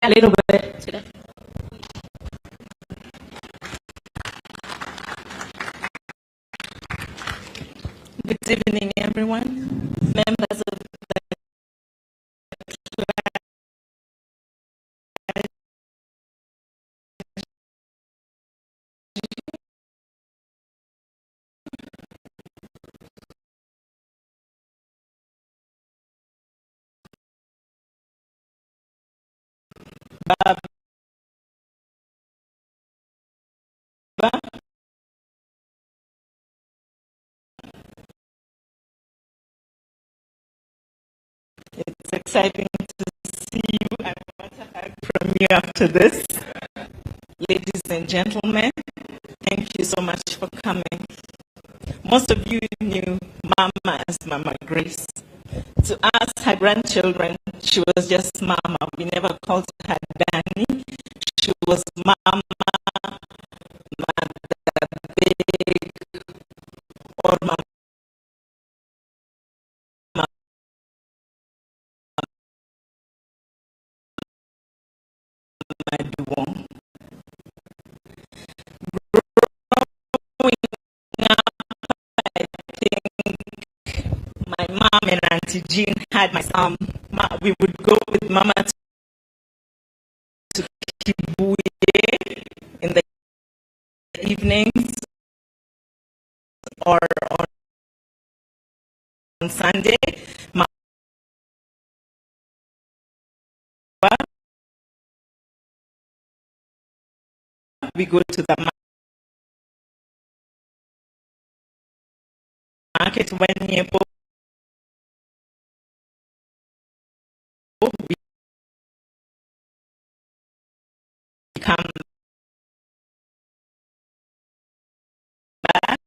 a little bit today. Good evening, everyone. Members of Baba. It's exciting to see you. I want a hug from you after this. Ladies and gentlemen, thank you so much for coming. Most of you knew Mama as Mama Grace. To us, her grandchildren, she was just Mama. We never called her Danny. She was Mama, Mother Big, or Mama Duong. Growing up, I think my mom and Auntie Jean had my we would go with Mama to Kibuye in the evenings or on Sunday. We go to the market when we come back,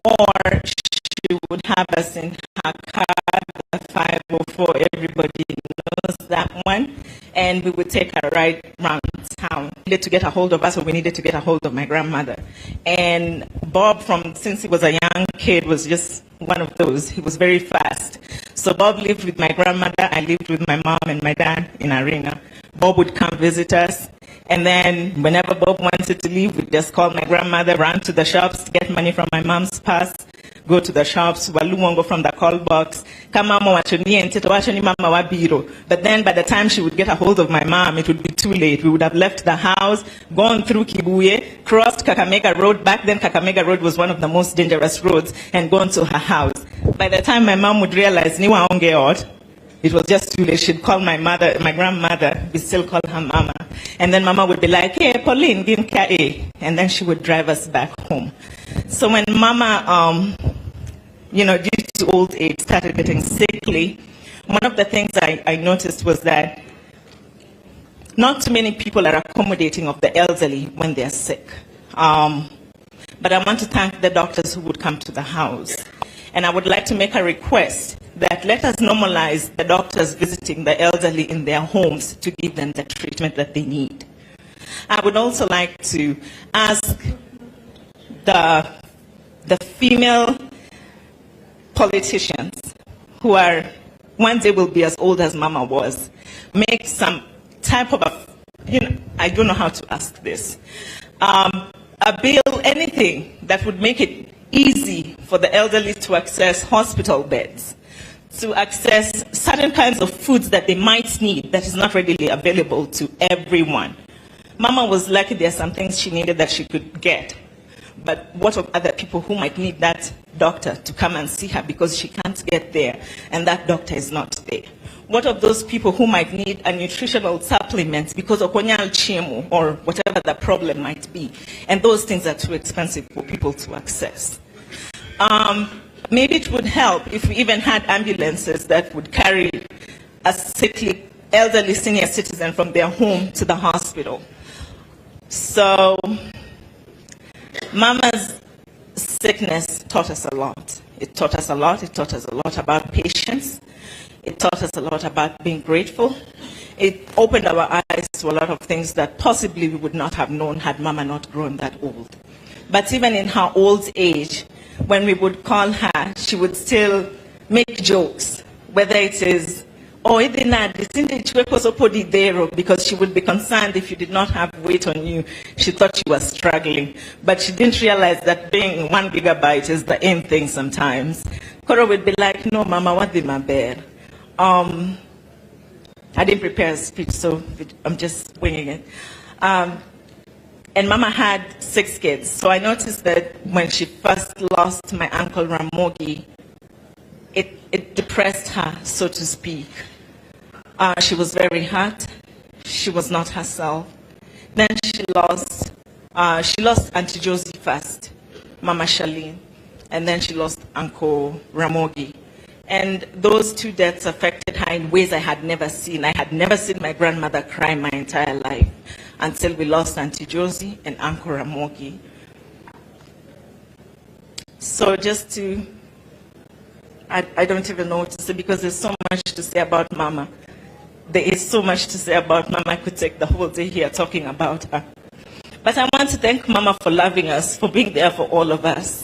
or she would have us in her car, the 504, everybody knows that one, and we would take a ride around town. We needed to get a hold of us, or we needed to get a hold of my grandmother. And Bob, since he was a young kid, was just one of those. He was very fast. So Bob lived with my grandmother, I lived with my mom and my dad in Arena. Bob would come visit us, and then whenever Bob wanted to leave, we'd just call my grandmother, run to the shops, get money from my mom's purse, go to the shops, waluongo from the call box, mama wa biro. But then by the time she would get a hold of my mom, it would be too late. We would have left the house, gone through Kibuye, crossed Kakamega Road. Back then, Kakamega Road was one of the most dangerous roads, and gone to her house. By the time my mom would realize, niwa onge out, it was just too late. She'd call my mother, my grandmother, we still call her Mama. And then Mama would be like, hey, Pauline, and then she would drive us back home. So when Mama, due to old age, started getting sickly, one of the things I noticed was that not too many people are accommodating of the elderly when they're sick. But I want to thank the doctors who would come to the house. And I would like to make a request that let us normalize the doctors visiting the elderly in their homes to give them the treatment that they need. I would also like to ask the female politicians who are, one day will be as old as Mama was, make some type of I don't know how to ask this, a bill, anything that would make it easy for the elderly to access hospital beds, to access certain kinds of foods that they might need that is not readily available to everyone. Mama was lucky there are some things she needed that she could get. But what of other people who might need that doctor to come and see her because she can't get there and that doctor is not there? What of those people who might need a nutritional supplement because of konyal chemo or whatever the problem might be, and those things are too expensive for people to access? Maybe it would help if we even had ambulances that would carry a sickly, elderly senior citizen from their home to the hospital. So Mama's sickness taught us a lot. It taught us a lot. It taught us a lot about patience. It taught us a lot about being grateful. It opened our eyes to a lot of things that possibly we would not have known had Mama not grown that old. But even in her old age, when we would call her, she would still make jokes whether it is, because she would be concerned if you did not have weight on you. She thought you were struggling, but she didn't realize that being 1 gigabyte is the aim thing sometimes. Koro would be like, no, Mama, what did my bed? I didn't prepare a speech, so I'm just winging it. And Mama had 6 kids, so I noticed that when she first lost my uncle Ramogi, it depressed her, so to speak. She was very hurt. She was not herself. Then she lost Auntie Josie first, Mama Charlene, and then she lost Uncle Ramogi. And those 2 deaths affected her in ways I had never seen. I had never seen my grandmother cry my entire life until we lost Auntie Josie and Uncle Ramogi. So just to, I don't even know what to say because there's so much to say about Mama. There is so much to say about Mama. I could take the whole day here talking about her. But I want to thank Mama for loving us, for being there for all of us,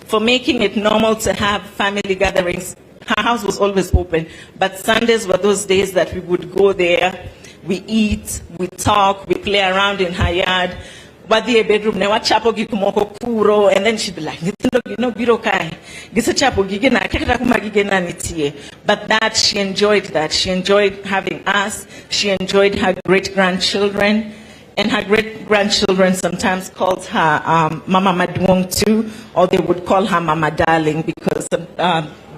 for making it normal to have family gatherings. Her house was always open, but Sundays were those days that we would go there, we eat, we talk, we play around in her yard. But the bedroom, and then she'd be like, but that, she enjoyed that. She enjoyed having us. She enjoyed her great-grandchildren. And her great-grandchildren sometimes called her Mama Madwong too, or they would call her Mama Darling because the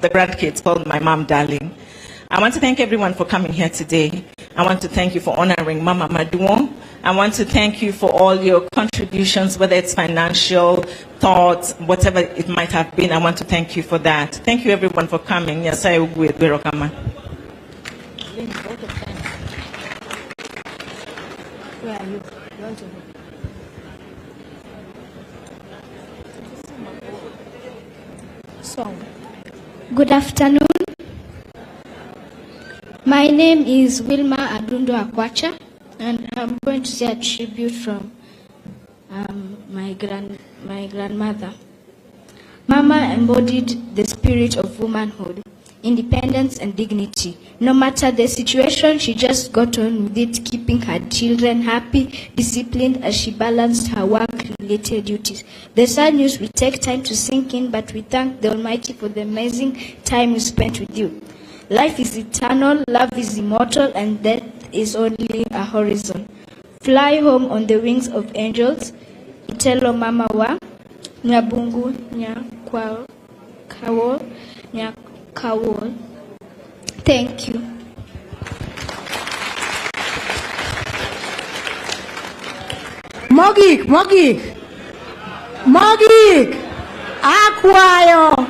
grandkids called my mom Darling. I want to thank everyone for coming here today. I want to thank you for honoring Mama Madwong. I want to thank you for all your contributions, whether it's financial, thoughts, whatever it might have been. I want to thank you for that. Thank you everyone for coming. Yes, I will with Birokama. Where are you? Song. Good afternoon. My name is Wilma Adundo Akwacha, and I'm going to say a tribute from my grandmother. Mama embodied the spirit of womanhood, independence and dignity. No matter the situation, she just got on with it, keeping her children happy, disciplined as she balanced her work-related duties. The sad news will take time to sink in, but we thank the Almighty for the amazing time we spent with you. Life is eternal, love is immortal, and death is only a horizon. Fly home on the wings of angels. Itelo mama wa nyabungu nyakawol nyakawol. Thank you. Mogik, akwayo.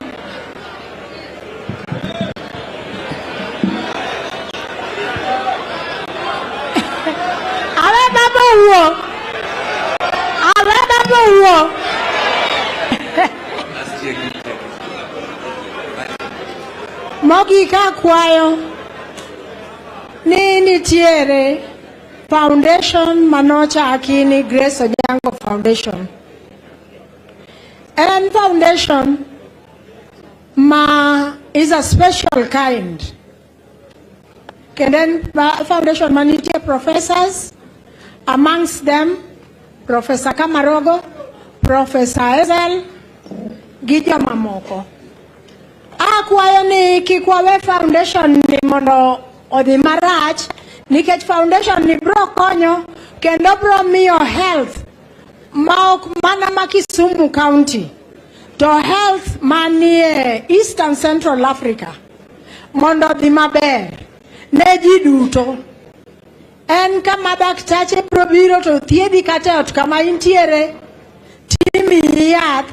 Mogik akwayo ni nitiere foundation manocha akini Grace Onyango Foundation. And foundation is a special kind. And then foundation manitia professors, amongst them Professor Kamarogo, Professor Ezel, Gideon Mamoko. Akwayo ni kikwawe foundation ni mono odi marach, nikech foundation ni bro konyo, kendo bro miyo health, maok mana Kisumu County, to health manie Eastern Central Africa, mondo di maber, neji duto. En kama daktache probiro to thiedhi kata ot kama intiere, timi yath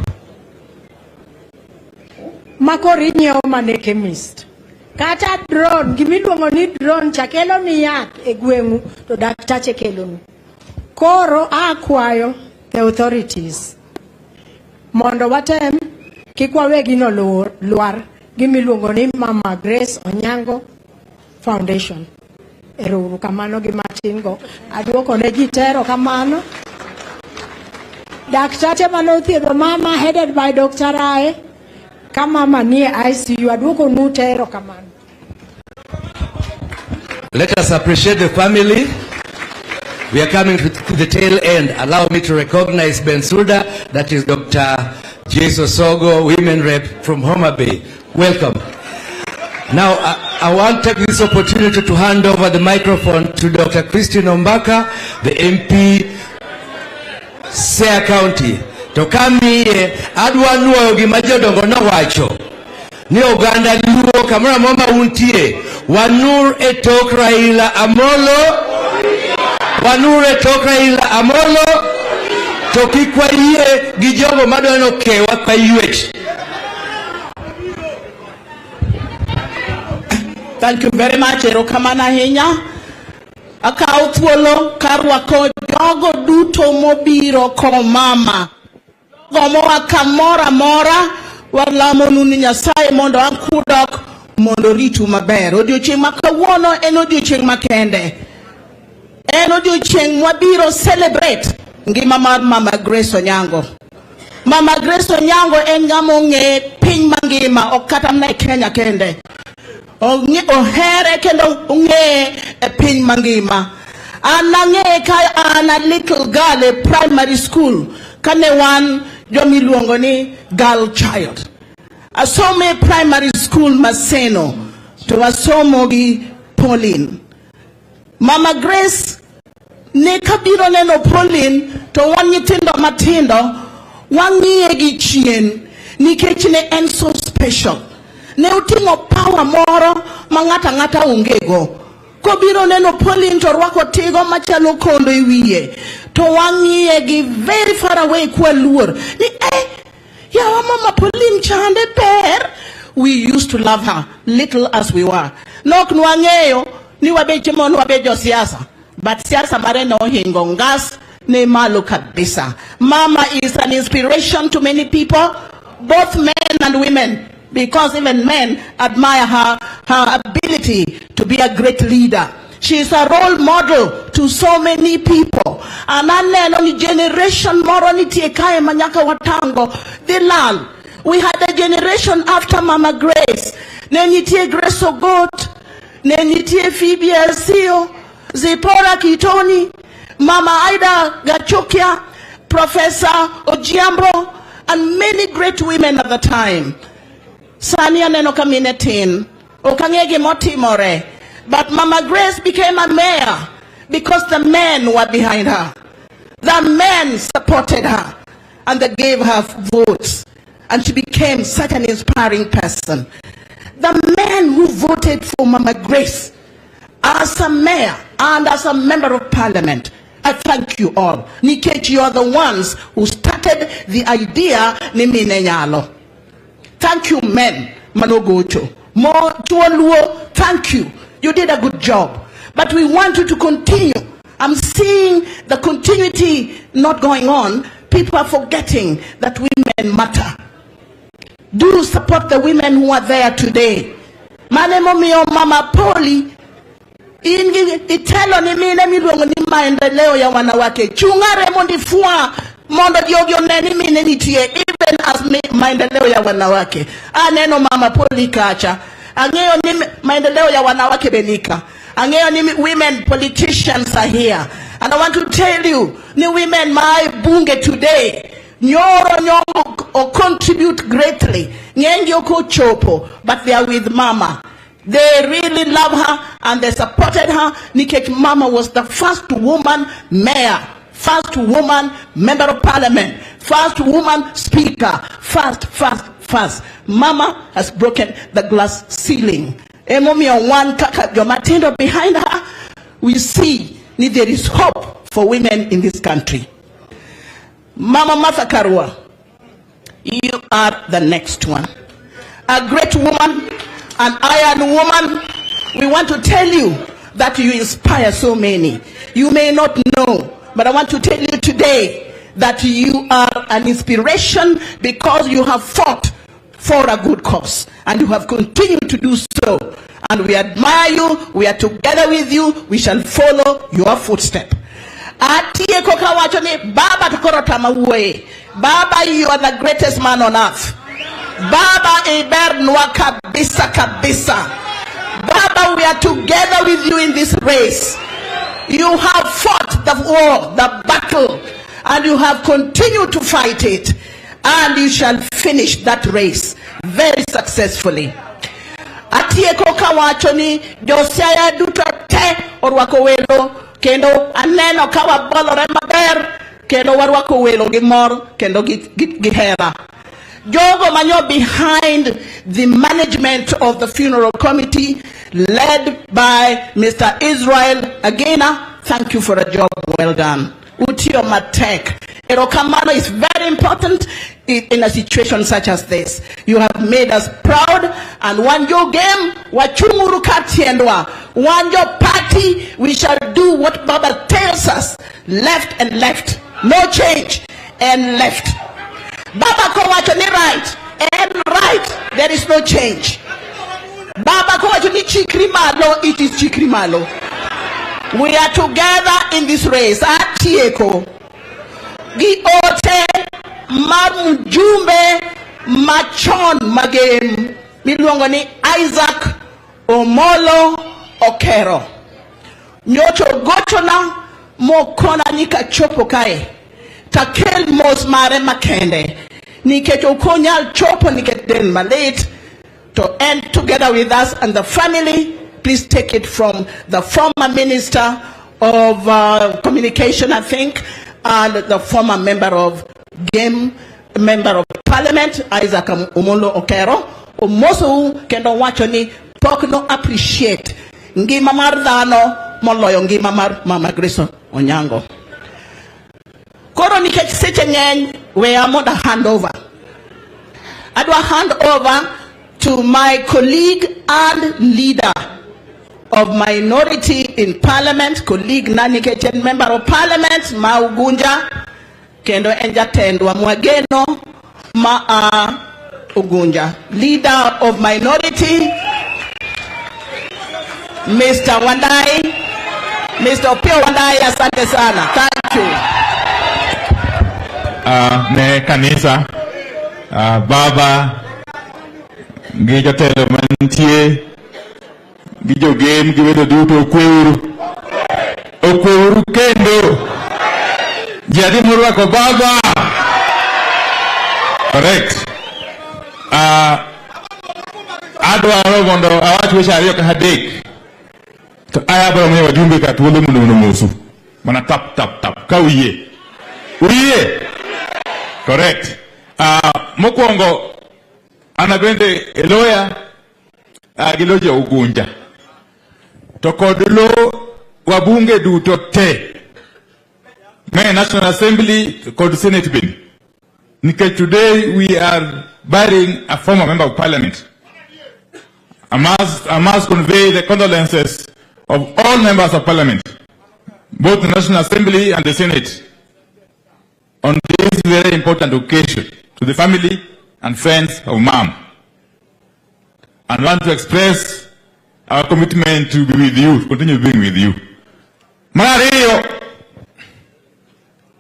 makori nyiewo mane chemist. Kata drone, gimiluongo ni drone chakelo ni yath e gweng'u to daktache kelonu. Koro akwayo the authorities mondo watem kikwawe gino luar gimiluongo ni Mama Grace Onyango Foundation. Ero kamano gi matingo aduoko ne ji tero kamano. Daktache mano thiedho mama headed by Dr. Rae, kama mama nie ICU aduoko nu tero kamano. Let us appreciate the family. We are coming to the tail end. Allow me to recognize Bensouda, that is Dr. Jesus Sogo, women rep from Homa Bay. Welcome. Now, I want to take this opportunity to hand over the microphone to Dr. Christine Ombaka, the MP, Siaya County. To come here, adwa nuo gimajodongo na wacho. Ni Uganda luo kamara mama untie. Wanur etok Raila Amolo. Wanur etok Raila Amolo. Tokikwa iye gijogo madwano kewa kwa yuech. Thank you very much, Erokamana Henya. Akao thuolo karwako jogo duto mobiro ko mama. Gomowa kamora mora walamo nuni Nyasaye mondo akudok mondo ritu maber. Odiochieng' makawuono en odiochieng' makende. En odiochieng' mwabiro celebrate ngima mar Mama Grace Onyango. Mama Grace Onyango en ng'ama ong'e piny mangima, ok kata mana e Kenya kende. Ohere kendo ong'e e piny mangima. An ang'e ka an a little girl e primary school kane wan jomiluongo ni girl child. Asome primary school Maseno to asomo gi Pauline. Mama Grace ne kabiro neno Pauline to wan nyithindo matindo wang'iye gi chien nikech ne en so special. Ne utingo power moro mangata ngata ongego. Kobiro neno Pauline to rwako tigo machalo kondo e wiye. To wang'iye gi very far away kwa luor. Ni yawa Mama Pauline chande per. We used to love her, little as we were. Nok nwang'eyo ni wabeche mon wabejo siasa. But siasa mare no hingo ngas ne malo kabisa. Mama is an inspiration to many people, both men and women. Because even men admire her ability to be a great leader. She is a role model to so many people. And aneno ni generation moro ni tiekae manyaka watango dilal. We had a generation after Mama Grace. Nenyitie Grace Ogot, nenyitie Phoebe Elsio, Zipora Kitoni, Mama Aida Gachokia, Professor Ojiambo, and many great women at the time. Sania neno kaminetin, okangegi motimore. But Mama Grace became a mayor because the men were behind her. The men supported her and they gave her votes. And she became such an inspiring person. The men who voted for Mama Grace as a mayor and as a member of parliament, I thank you all. Nikech, you are the ones who started the idea ni minenyalo. Thank you, men. Manogocho. More Chuoluo, thank you. You did a good job. But we want you to continue. I'm seeing the continuity not going on. People are forgetting that women matter. Do support the women who are there today. Manemo mio Mama Poli. Itelo ni mine miluongo ni maendeleo ya wanawake. Chungare mondi fua. Mondo diogyo neni mine nitie. Even as maendeleo ya wanawake. Aneno Mama Poli kacha. Angeo ni maendeleo ya wanawake benika. Angeo ni women politicians are here. And I want to tell you, ni women my bunge today. Nyoro or contribute greatly. Nyengi oko chopo. But they are with Mama. They really love her and they supported her. Nikech Mama was the first woman mayor. First woman member of parliament. First woman speaker. First. Mama has broken the glass ceiling. Emomi on one kaka Jomatendo behind her. We see there is hope for women in this country. Mama Martha Karua, you are the next one. A great woman, an iron woman. We want to tell you that you inspire so many. You may not know, but I want to tell you today that you are an inspiration because you have fought for a good cause and you have continued to do so. And we admire you, we are together with you, we shall follow your footsteps. Atie koka wacho ni Baba tukorota mawuoye. Baba, you are the greatest man on earth. Baba iber nwa kabisa. Baba, we are are together with you in this race. You have fought the war, the battle, and you have continued to fight it, and you shall finish that race very successfully. Atieko kawacho ni jo-Siaya duto te orwako welo, kendo aneno kawa bolore maber, kendo warwako welo gi mor, kendo gi hera. Jogo manyo behind the management of the funeral committee, led by Mr. Israel Agena, thank you for a job well done. Utio Matek. Erokamano is very important in a situation such as this. You have made us proud, and one your game, wachunguru katiendwa. One your party, we shall do what Baba tells us. Left and left. No change. And left. Baba kowachoni right. And right. There is no change. Baba kowachoni chikrimalo, it is chikrimalo. We are together in this race. Atieko. Gi ote mjumbe machon magem miluongo ni Isaac Omolo Okero. Nyocho gochona mokona nika chopo kae. Takel mos mare makende. Nikecho konyal chopo niketen malet to end together with us and the family. Please take it from the former Minister of Communication, I think, and the former Member of Parliament, Isaac Omolo Okero. Omoso kendo wacho ni pok no appreciate ngima mar dhano moloyo ngima mar Mama Grace Onyango. Koro nikech seche ng'eny we amoda hand over. Adwa hand over to my colleague and leader of minority in Parliament, colleague Nani Kenyan Member of Parliament, Ma Ugunja, kendo enjatendwa mwageno Ma Ugunja. Leader of minority, Mr. Wandai, Mr. Opio Wandai, asante sana. Thank you. Ne kanisa, Baba, Gijatelo Mantie, Gijo game, Givedo Duto, Okweuru Kendo, Jadi Murwako Baba. Correct. Adwaro mondo awach weche ariyo ka adek. To ayabro miyo wajumbe ka thuolo mondo mosu. Mana tap ka uye. Uye. Correct. Mokwongo anabende eloya giloja Ugunja. To kod lo wabunge duto te. May National Assembly kod Senate bin. Because today we are burying a former Member of Parliament. I must convey the condolences of all members of Parliament, both the National Assembly and the Senate, on this very important occasion, to the family and friends of Mom. And want to express our commitment to be with you, continue being with you. Mario,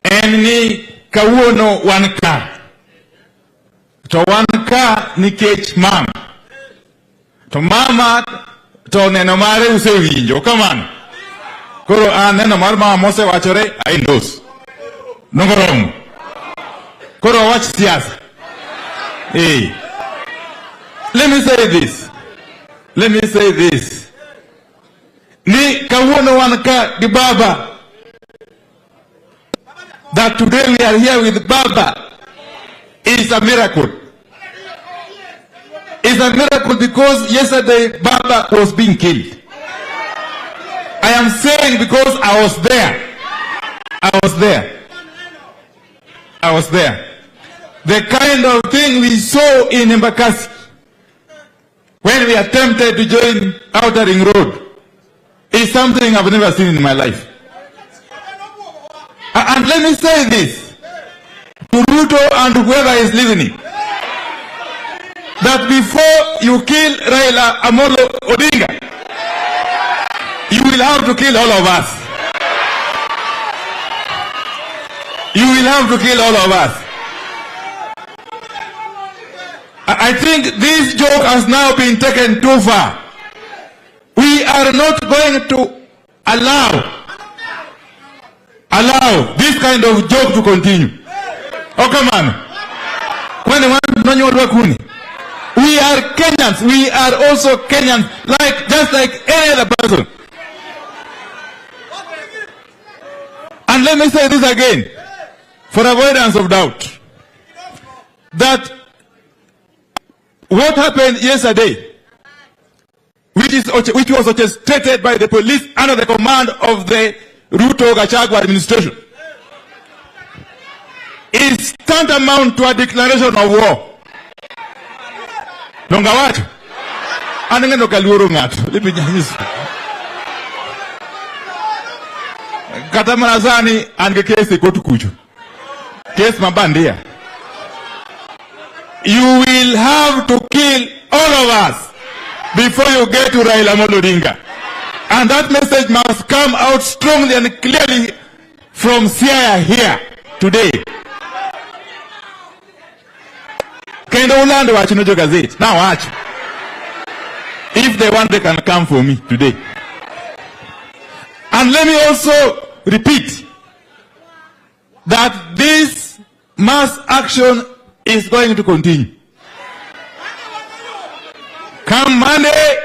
eni kawuono wanka. To wanka nikech Mom. To Mama to neno mare usewinjo kamano. Koro neno mar Mama mose wachore aindos. Nongoromo. Koro wach siasa. Hey. Let me say this. Ni kawuono wanka di Baba. That today we are here with Baba is a miracle. It's a miracle because yesterday Baba was being killed. I am saying because I was there. The kind of thing we saw in Embakasi when we attempted to join Outer Ring Road is something I've never seen in my life. And let me say this to Ruto and whoever is listening, that before you kill Raila Amolo Odinga, you will have to kill all of us. You will have to kill all of us. I think this joke has now been taken too far. We are not going to allow this kind of joke to continue. Oh, come on. We are Kenyans. We are also Kenyans, just like any other person. And let me say this again, for avoidance of doubt, that what happened yesterday, which was orchestrated by the police under the command of the Ruto Gachagua administration, is tantamount to a declaration of war. Let me just Katamanazani and the case they go to Kuju. Case Mabandia. You will have to kill all of us before you get to Raila Odinga. And that message must come out strongly and clearly from Siaya here today. Now watch. If they want, they can come for me today. And let me also repeat that this mass action is going to continue. Come Monday,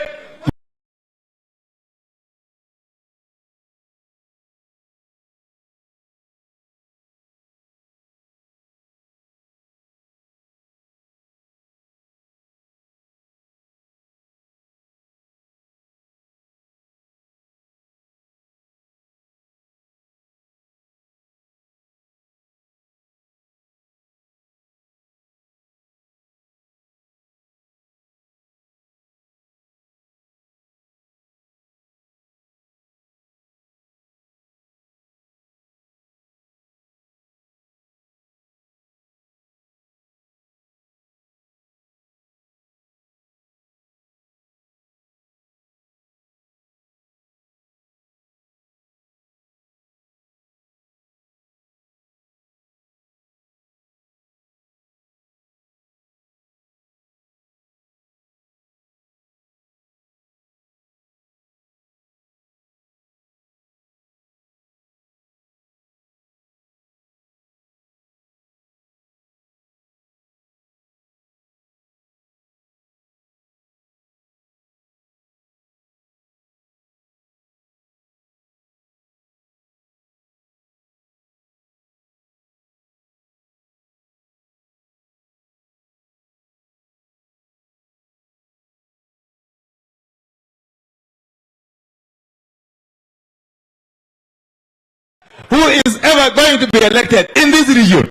who is ever going to be elected in this region?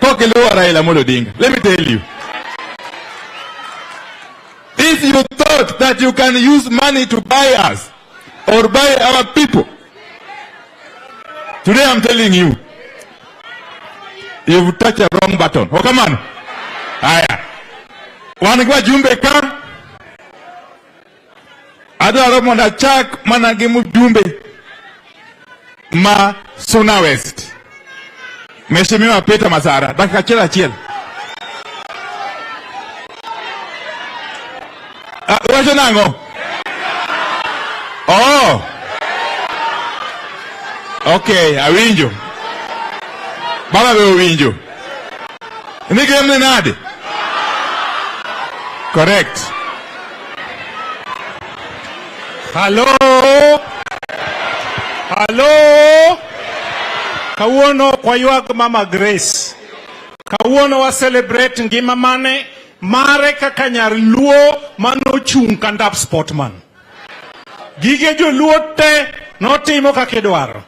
Let me tell you. If you thought that you can use money to buy us or buy our people, today I'm telling you, you've touched a wrong button. Oh, come on. Aya. Wanagwa jumbe ka. Ada romonda chak managimu jumbe. Ma Sona West. Mheshimiwa Peter Masara. Dakika chiel. Wacho nango? Oh. Okay, awinjo. Baba be awinjo. Nige mne nade? Correct. Hello. Kawuono kwa yuag Mama Grace. Kawuono wa celebrate ngima mane mare kaka nyar luo manochung' kandap sportman. Gige jo luo te notimo kaka idwaro.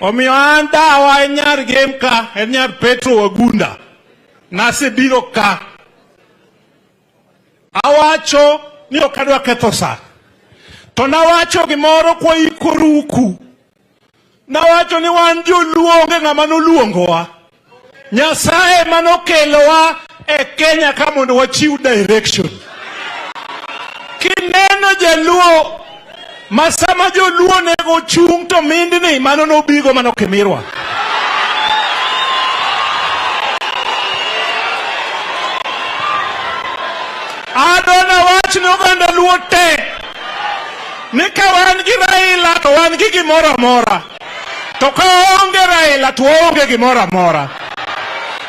Omiyo an dawa nyar game ka nyar Petro Wagunda. Nasebiro ka. Awacho ni okadwa ketho sa. To nawacho gimoro kwa ikoruku. Nawacho ni wan joluo onge ng'ama noluongowa. Nyasaye manokelowa e Kenya ka mondo wachiw direction. Kineno jaluo masama joluo nego chung' to mindni mano nobigo manokemirwa. Adona wach ni oganda luo te wan gi gimoro amora. To ka onge Raila to onge gimoro amora.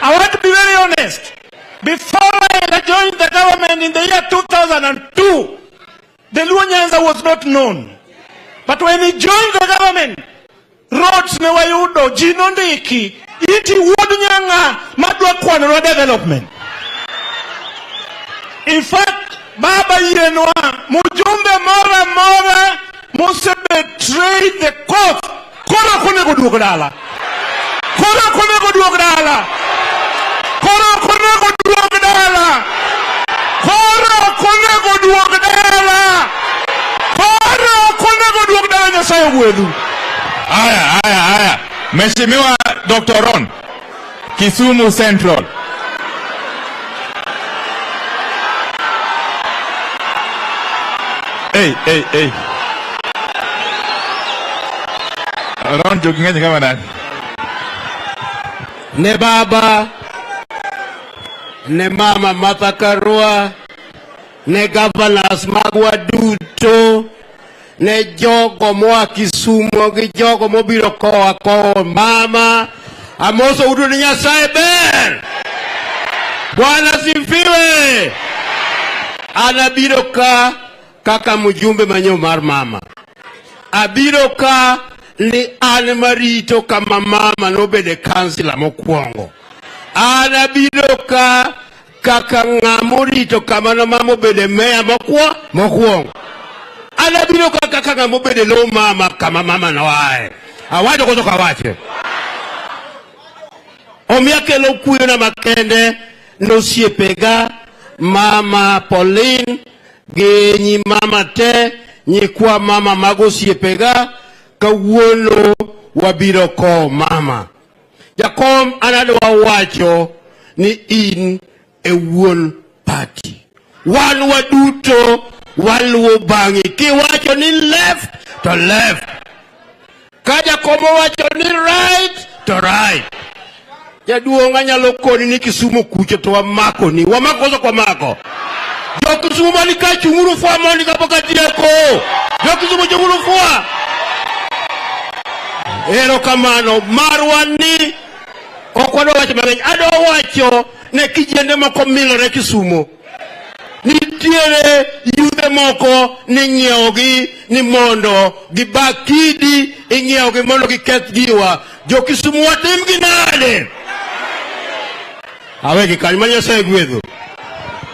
I want to be very honest. Before Raila joined the government in the year 2002, the Luo Nyanza was not known. But when he joined the government, roads ne wayudo, jino ndiki, iti wuod nyanga madwa kwanwa development. In fact, Baba Yenwa, mujumbe mora must betray the cause. Kora kone godwogdala. Kora kone godwogdala. Kora kone godwogdala. Kora kone godwogdala. Kora kone godwogdala nyasaye gwedu. Haya. Mheshimiwa Dr. Ron, Kisumu Central. Hey. Ron jogging kama nani? Ne baba, ne mama Martha Karua, ne governors magwa duto, ne jogo moa Kisumu gi jogo mobiro koa ko mama, amoso udu ni Nyasaye ber. Bwana sifiwe. Anabiro ka kaka mjumbe manyo mar mama. Abiro ka ni an marito kama mama nobede kansila mokwongo. Anabiro ka kaka ngamorito kama no mama obede meya mokwongo. Anabiro ka kaka ngamobede lo mama kama mama no wae. Awacho koso kawache. Omiake lo kuyo na makende no siepega mama Pauline genyi mama te nyikwa mama mago siepega kawuono wabiro ko mama. Jakom anadwa wacho ni in e wuon party. Wan waduto waluo bangi. Ki wacho ni left to left. Kaja komo wacho ni right to right. Jaduonga nyalo koni ni Kisumu kuche to wamako ni. Wamako so kwa mako. Jo Kisumu malika chunguru fwa moni kapokati yako. Jo Kisumu chunguru fwa. Ero kamano marwani okwado wacho mang'eny. Ado wacho ne kijende moko milore Kisumu. Nitiere yudhe moko ni ng'iewogi ni mondo gibakidi ing'iewogi mondo giketh giwa. Jo Kisumu watim gi nade? Awegi kalima Nyasaye gwedho.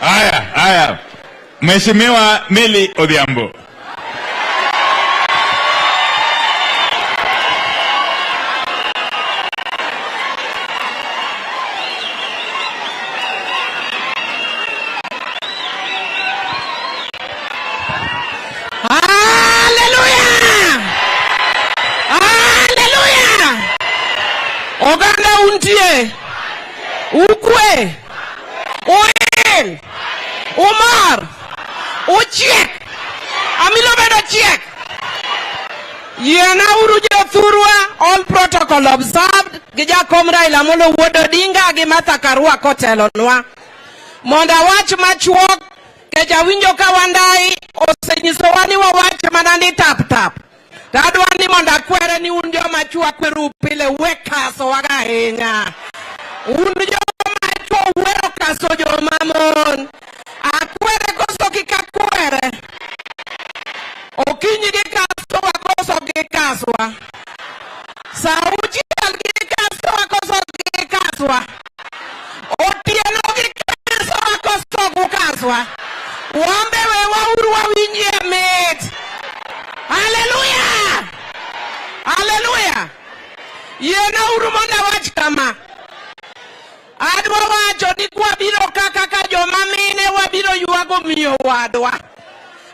Haya. Mheshimiwa Milly Odhiambo. Oganda untie. Ukwe. Oel. Umar. Uchiek. Amilo bedo chiek. Yena uru jothurwa, all protocol observed. Gijakom Raila Amolo Wuod Odinga gi Martha Karua kotelonwa. Monda wach machuok. Keja winjo ka wandai. Osenyisowa ni wawach manani tap. Tadwani monda kwere ni unjo machua kweru pile wekaso waga hinga. Unjo machua wero kaso jo mamon. Akwere koso kikakwere. Okinyi gikaso wakoso gikaswa. Sauchi gikaso wakoso gikaswa. Otieno gikaso wakoso gukaswa. Wambe wewa uru wawinye met. Hallelujah! Hallelujah! Yena urumonda wach kama. Adwa wacho ni kwa biro kaka joma mine wabiro yuago miyo wadwa.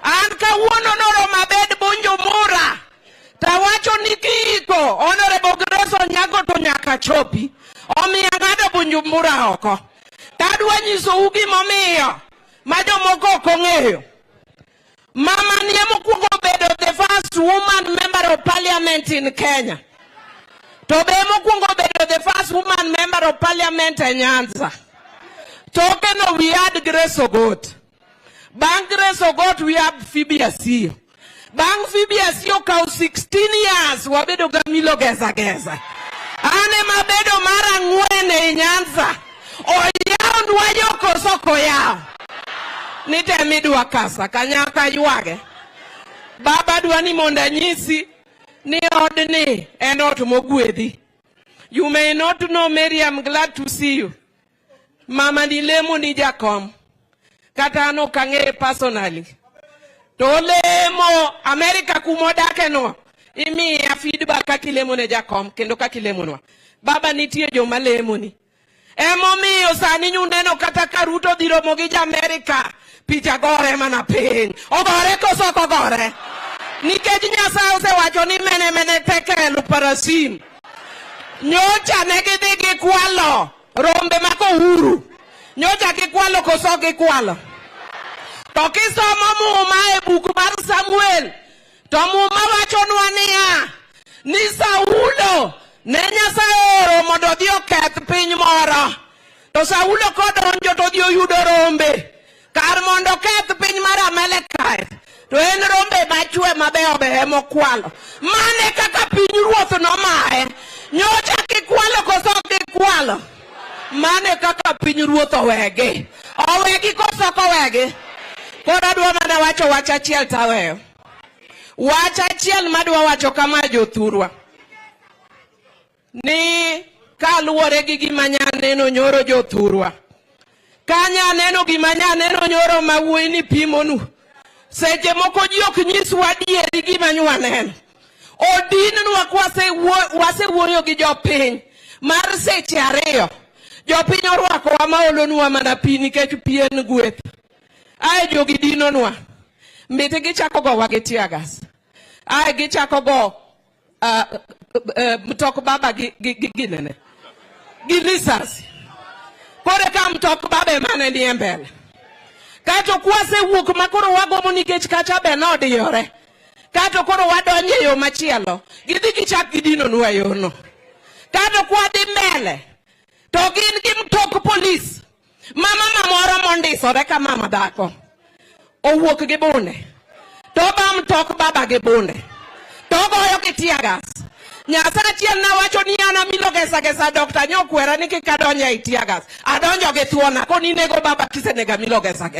An kawuono noro mabed bunjo mura. Tawacho ni kiiko Honorable Grace Onyango to nyaka chopi. Omiya ng'ado bunjo mura oko. Tadwa nyiso ugi momiyo. Majo moko okong'eyo. Mama niye mokwongo bedo the first woman member of parliament in Kenya. To be mokwongo bedo the first woman member of parliament in Nyanza. Tokeno we had Grace Ogot. Bang Grace Ogot we have Phoebe Asio. Bang VBS yoka 16 years wabedo gamilo geza. Ane mabedo mara ngwene Nyanza. Oyao ndwayoko soko yao. Nite midwa kasa kanyaka yuage. Baba dwani monda nyisi ni odni en ot mogwedhi. You may not know Mary, I'm glad to see you. Mama ni lemo ni jakom. Kata ano kange personally. To lemo America kumodake no. Imi ya feedback kakilemo ne jakom. Kendo kakilemo no. Baba nitie jo malemo ni. Emo miyo sani nyundeno kata karuto dhiro mogija America. Picha gore mana piny. Ogore koso kogore. Nikech Nyasaye osewacho ni mene tekelu parasim. Nyocha negidhi gikwalo rombe mako huru. Nyocha gikwalo koso gikwalo. To kisomo muma e buku mar Samuel. To muma wachonwa niya. Ni Saulo ne Nyasaye oro mondo odhi oketh piny moro. To Saulo kodonjo to odhi oyudo rombe. Kar mondo oketh piny mar Amalekite. To en rombe machwe mabeyo mokwalo. Mane kaka piny ruoth nomae. Nyocha kikwalo koso kikwalo. Mane kaka piny ruoth owegi. Owegi koso kowegi. Koda dwa mana wacho achiel taweyo. Wach achiel madwa wacho kama jothurwa. Ni kaluwore gi gima nyaneno nyoro jothurwa. Kanya neno gima nyaneno nyoro mawuoyi ni pimonu. Seche moko ji ok nyiswa adieri gima nyaneno. Odinwa kwasewuoyo gi jopiny mar seche 2. Jopiny orwakowa ma olonwa mana pi nikech pi en gweth. Ae jogi dinonwa. Mbite gichako gowa gi tiagas. Ae gichako go mtok baba ginene. Girisasi. Kore ka mtok baba emane ni mbele. Kato kwase wuok makoro wagomo nikech kacha benodi yore. Kato koro wadonje yo machielo. Gidhi gichak gidinonwa yono. Kato kwadi mbele. To gin gi mtok polis. Mama mamoro mondisore ka mama dhako. Owuok gi bunde. To ba mtok baba gi bunde. To goyo gi tiagas. Nyasaye achiel na wacho ni ana milo gesa Dr. Nyokwera ni kikadonja i tiagas. Adonjo gi thuona ko ni nego baba kisenega milo gesa.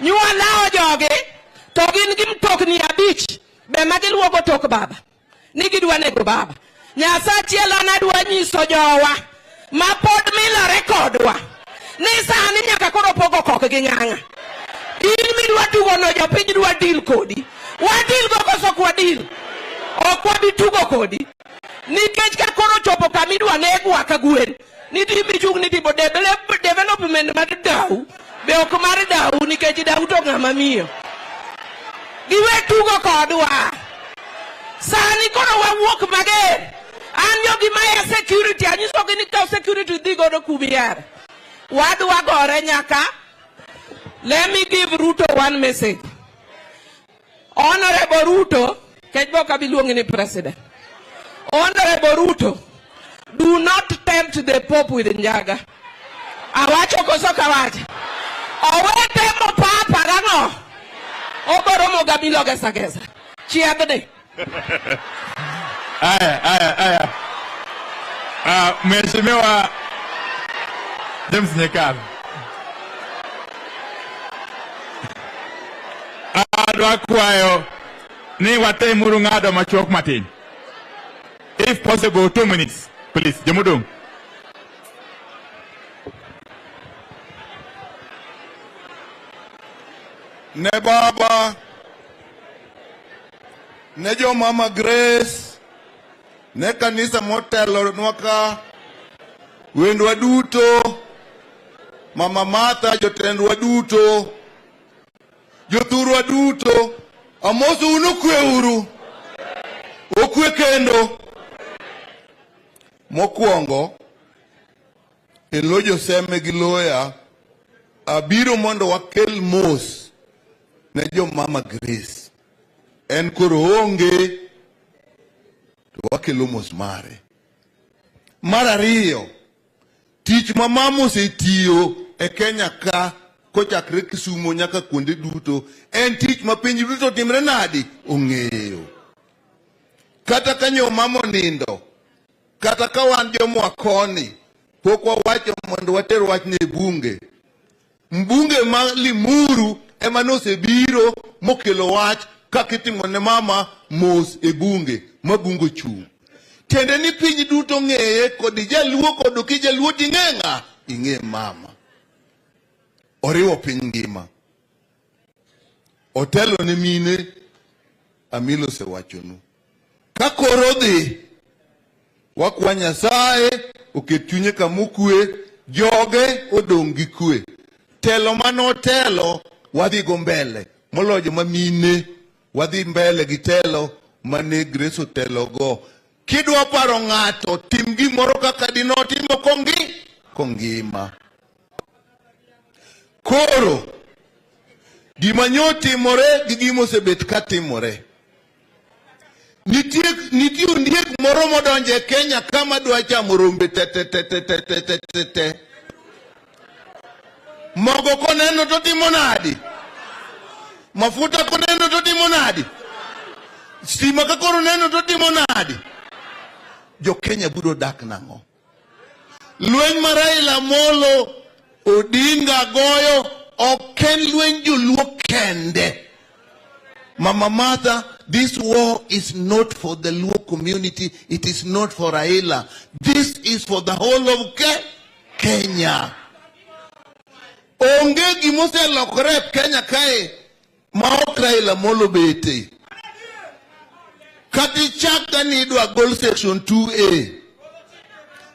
Nyuolao jogi. To gin gi mtokni 5. Be magiluogo tok baba. Ni gidwa nego baba. Nyasaye achiel anadwa nyiso jowa. Ma pod milore kodwa. Ni sani nyaka koro pogo kok gi ng'ang'a. In midwa tugo no jopiny dwa deal kodi. Wadil go koso kwa deal. Okwabi tugo kodi. Nikech ka koro chopo kamidwa negwa ka gwen. Ni di michung ni tipo development mar dau. Be ok mar dau nikech dau to ng'ama miyo. Giwe tugo kodwa. Sani koro wawuok mager. An jogi maya security. Anyiso gi ni ka security dhi godo kumiere. Wadwa gore nyaka. Let me give Ruto one message. Honorable Ruto, kejboka biluongi ni president. Honorable Ruto, do not tempt the Pope with njaga. Awacho koso kawacho. Owe temo papa gano. Oboromo gabilo gesa. Chiabne. Aya. Mheshimiwa James Nyekal. Adwa kwayo ni watemuru ng'ado machuok matin. If possible, 2 minutes, please. Jamudong. Ne baba, ne jo mama Grace, ne kanisa motelo nwaka, wendwa duto, mama Martha, jotendwa duto, jothurwa duto, amoso unokwe uru, okwe kendo. Mokwongo, elo joseme gi loya, abiro mondo wakel mos ne jo mama Grace. En koro onge, to wakelo mos mare. Mar ariyo, tich ma mama osetiyo e Kenya ka kochakre Kisumo nyaka kuonde duto en tich ma piny duto timre nadi ong'eyo. Kata kanyo mama nindo, kata ka wan jomwa koni pok wawacho mondo water wach ne bunge. Mbunge ma Limuru ema nosebiro mokelo wach kakitimo ne mama mos e bunge ma bungo chung. Tiende ni piny duto ng'eye kod jaluo kod kijaluo ting'eng'a ing'e mama. Oriwo piny ngima. Otelo ne mine Amilo sewachonu. Ka koro dhi wakwa Nyasaye oket chunye kamokwe, joge odong' gi kwe. Telo manotelo wadhi go mbele moloyo ma mine wadhi mbele gi telo mane Grace otelo go. Kidwa paro ng'ato tim gimoro kaka dinotimo kongima. Koro gima nyotimore gi gima osebet katimore. Nitie ondiek moro modonjo e Kenya kama dwa chamo rombe te. Mogo koneno to timo nadi? Mafuta koneno to timo nadi? Stima ka koro neno to timo nadi? Jo Kenya biro dak nang'o? Lweny ma Raila Molo Odinga goyo ok en lweny joluo kende. Mama Martha, this war is not for the Luo community. It is not for Raila. This is for the whole of Kenya. Onge gimose lokore Kenya kae ma ok Raila Molo bete. Kati chaka ni idwa gol section 2A.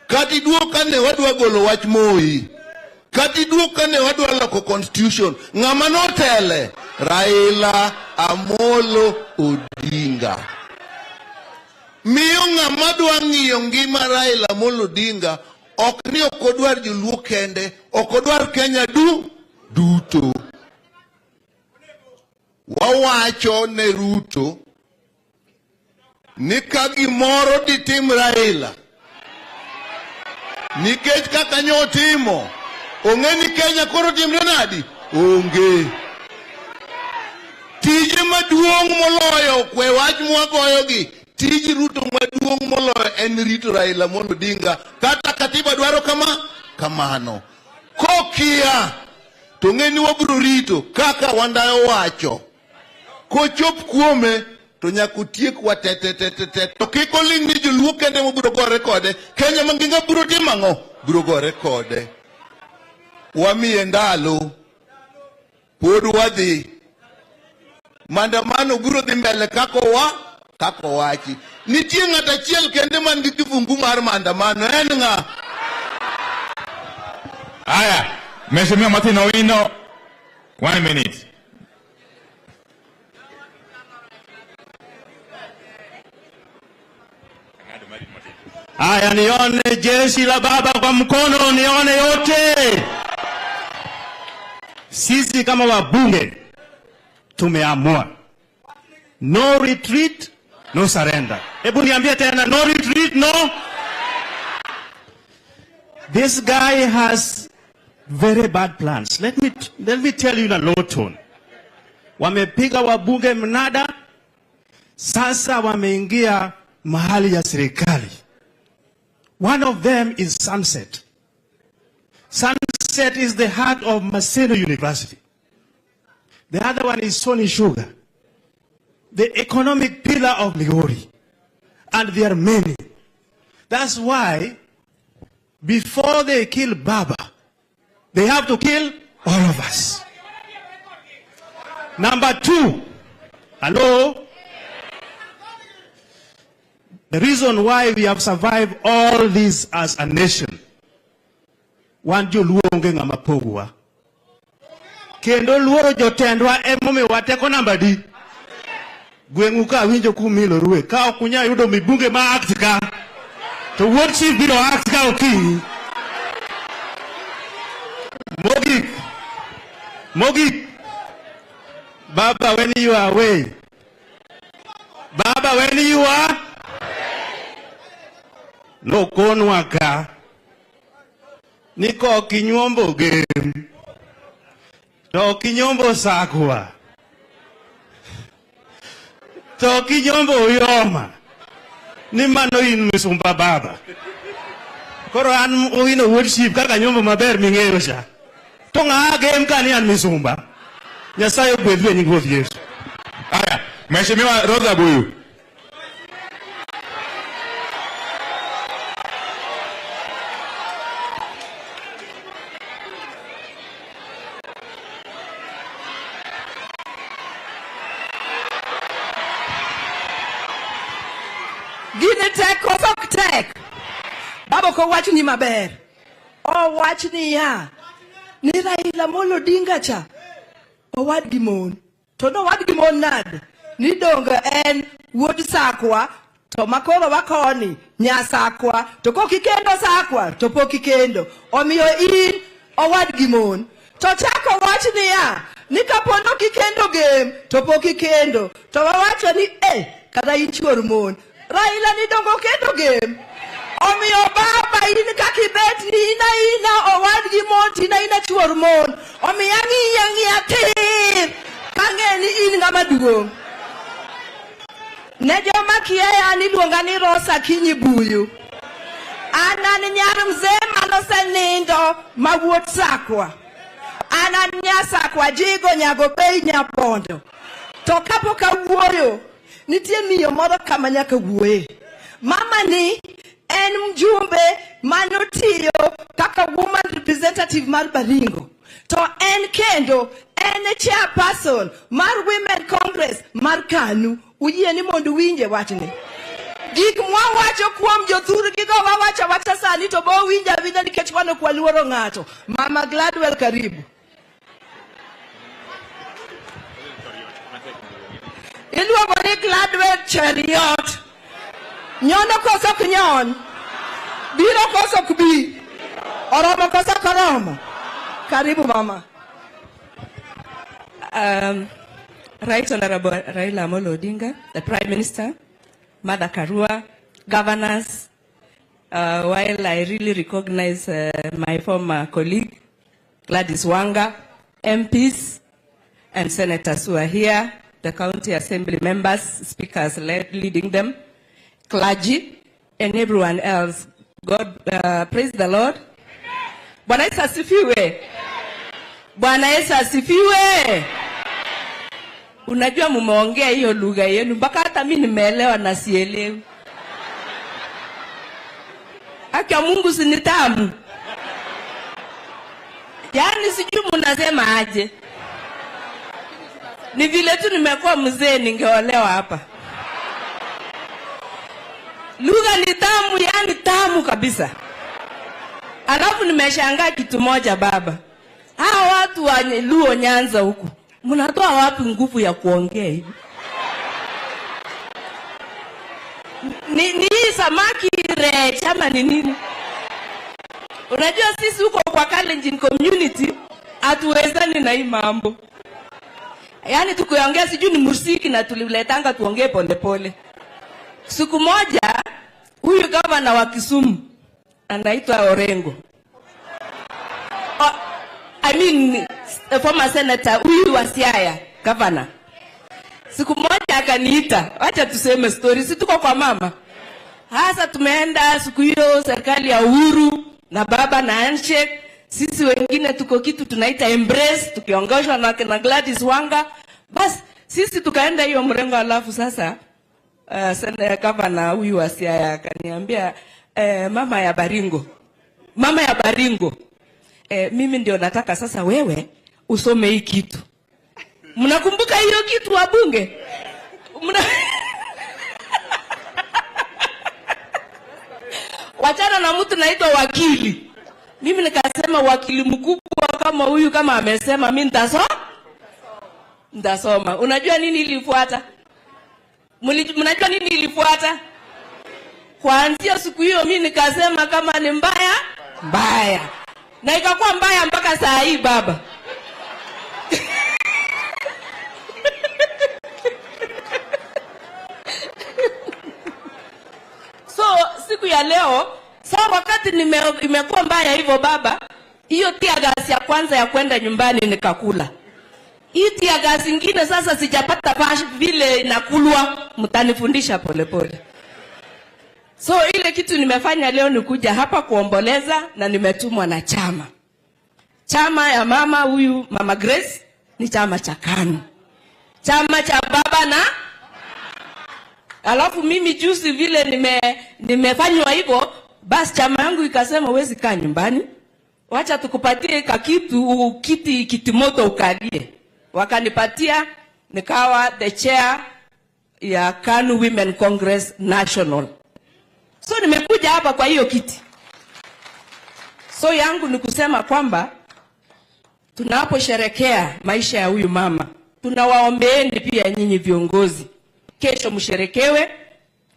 Kati duoka ne wadwa golo wach Moi. Kati duoka ne wadwa loko constitution. Ng'ama notele? Raila Amolo Odinga. Miyo ng'ama dwa ng'iyo ngima Raila Amolo Odinga ok ni okodwar joluo kende, okodwar Kenya duto. Wawacho ne Ruto ni ka gimoro ditim Raila nikech kaka nyotimo ong'e ni Kenya koro timre nadi? Onge. Tije maduong' moloyo kwe wach mwagoyogi, tij Ruto maduong' moloyo en rito Raila Amolo Odinga. Kata katiba dwaro kamano. Kokia to ng'e ni wabiro rito kaka wandayo wacho. Kochop kuome to nyaka tiek wa te. To kiko ling ni joluo kende mobiro gore kode. Kenya manginga biro timo ang'o? Biro gore kode. Wamiye ndalo. Pod wadhi. Maandamano biro dhi mbele kako wachi. Nitie ng'at achiel kende man gi kifungu mar maandamano, en ng'a? Aya, Mheshimiwa Martin Owino, 1 minute. Aya, nione jeshi la baba kwa mkono, nione yote. Sisi kama wabunge tumeamua no retreat, no surrender. Hebu niambie tena, no retreat, no. This guy has very bad plans. Let me tell you in a low tone. Wamepiga wabunge mnada, sasa wameingia mahali ya serikali. One of them is Sunset. Sunset is the heart of Maseno University. The other one is Sony Sugar, the economic pillar of Migori. And there are many. That's why before they kill Baba, they have to kill all of us. Number 2, hello? The reason why we have survived all this as a nation, wanjo luonge ng'ama pogwa. Kendo luoro jotendwa emome wateko namba di. Gweng'u ka winjo kumilo ruwe. Ka okunya yudo mibunge ma act ka. To what chief biro act ka okinyi. Mogik. Baba, when you are away. Baba, when you are no konwaka niko kinyuombo game To kinyombo sakwa. To kinyombo uyoma. Ni mano in misumba baba. Koro an uino worship kaka nyombo maber ming'eyo cha. To ng'a game kani an misumba. Nyasaye gwedhwe nying Ruoth Yesu. Haya, Mheshimiwa Rosa Buyu. Gini tek koso ok tek. Baba ko wach ni maber. O wach ni ya. Ni Raila Amolo Odinga cha. Owad gi mon. To no wad gi mon nade. Ni donga en wuod sakwa. To makoro wakoni nya sakwa. To kokikendo sakwa. To pokikendo. Omiyo in owad gi mon. To chako wach ni ya. Ni kapono kikendo game. To pokikendo. To wawacho ni kada in chuor mon. Raila ni dongo kendo game. Omiyo baba in kakibet ni ina owad gi mon tina chuor mon. Omiyo ng'iya tin. Kange ni in ng'ama duong'. Ne joma kiaya ni luonga ni Rosa Kinyi Buyu. Anan nyar mzee manosenindo mawuot sakwa. Anan nya sakwa jigo nyago bei nyapondo. To kapo kawuoyo nitie miyo moro kama nyaka wuoye. Mama ni en mjumbe manotiyo kaka woman representative mar Baringo. To en kendo en chairperson mar Women Congress mar KANU. Uyie ni mondo winje wachni. Gik mwawacho kuom jothur gigo wawacha sani to bo winja winja nikech wano kwa luoro ng'ato. Mama Gladwell karibu. Iluongo ni Gladwell Chariot. Nyono koso ok nyon. Biro koso ok bi. Oromo koso ok oromo. Karibu mama. Right Honorable Raila Amolo Odinga, the Prime Minister, Mother Karua, governors, while I really recognize my former colleague, Gladys Wanga, MPs, and senators who are here, the county assembly members, speakers leading them, clergy, and everyone else. God, praise the Lord. Bwana Yesu asifiwe. Bwana Yesu asifiwe. Unajua mumeongea hiyo lugha yenu mpaka hata mimi nimeelewa na sielewi. Haki ya Mungu si ni tamu. Yaani sijui mnasema aje. Ni vile tu nimekuwa mzee ningeolewa hapa. Lugha ni tamu, yani tamu kabisa. Alafu nimeshangaa kitu moja baba. Hawa watu wa Luo Nyanza huku. Mnatoa wapi nguvu ya kuongea hivi? Ni samaki re chama ni nini? Unajua sisi huko kwa Kalenjin community hatuwezani na hii mambo. Yaani tukiongea sijui ni muziki na tuliletanga tuongee pole pole. Siku moja huyu gavana wa Kisumu anaitwa Orengo. Former senator huyu wa Siaya, governor. Siku moja akaniita, acha tuseme story, si tuko kwa mama. Hasa tumeenda siku hiyo serikali ya Uhuru na baba na handshake. Sisi wengine tuko kitu tunaita embrace, tukiongozwa na Gladys Wanga. Bas sisi tukaenda hiyo mrengo, alafu sasa governor huyu wa Siaya akaniambia mama ya Baringo. Mimi ndio nataka sasa wewe usome hii kitu. Mnakumbuka hiyo kitu wa bunge? Wachana na mtu naitwa wakili. Mimi nikasema wakili mkubwa kama huyu kama amesema mimi nitasoma. Unajua nini ilifuata? Mnajua nini ilifuata? Kuanzia siku hiyo mimi nikasema kama ni mbaya. Na ikakuwa mbaya mpaka saa hii baba. So siku ya leo, wakati imekuwa mbaya hivyo baba, hiyo tia gasi ya kwanza ya kwenda nyumbani nikakula. Iti ya gazi ingine sasa sijapata pash vile inakulwa, mtanifundisha pole pole. So ile kitu nimefanya leo ni kuja hapa kuomboleza na nimetumwa na chama. Chama ya mama huyu, Mama Grace, ni chama cha KANU. Chama cha baba na alafu mimi juzi vile nimefanywa hivyo, basi chama yangu ikasema wezi kaa nyumbani. Wacha tukupatie kakitu kiti moto ukalie. Wakanipatia nikawa the chair ya KANU Women Congress National. So nimekuja hapa kwa hiyo kiti. So yangu ni kusema kwamba tunaposherekea maisha ya huyu mama, tunawaombeeni pia nyinyi viongozi. Kesho msherekewe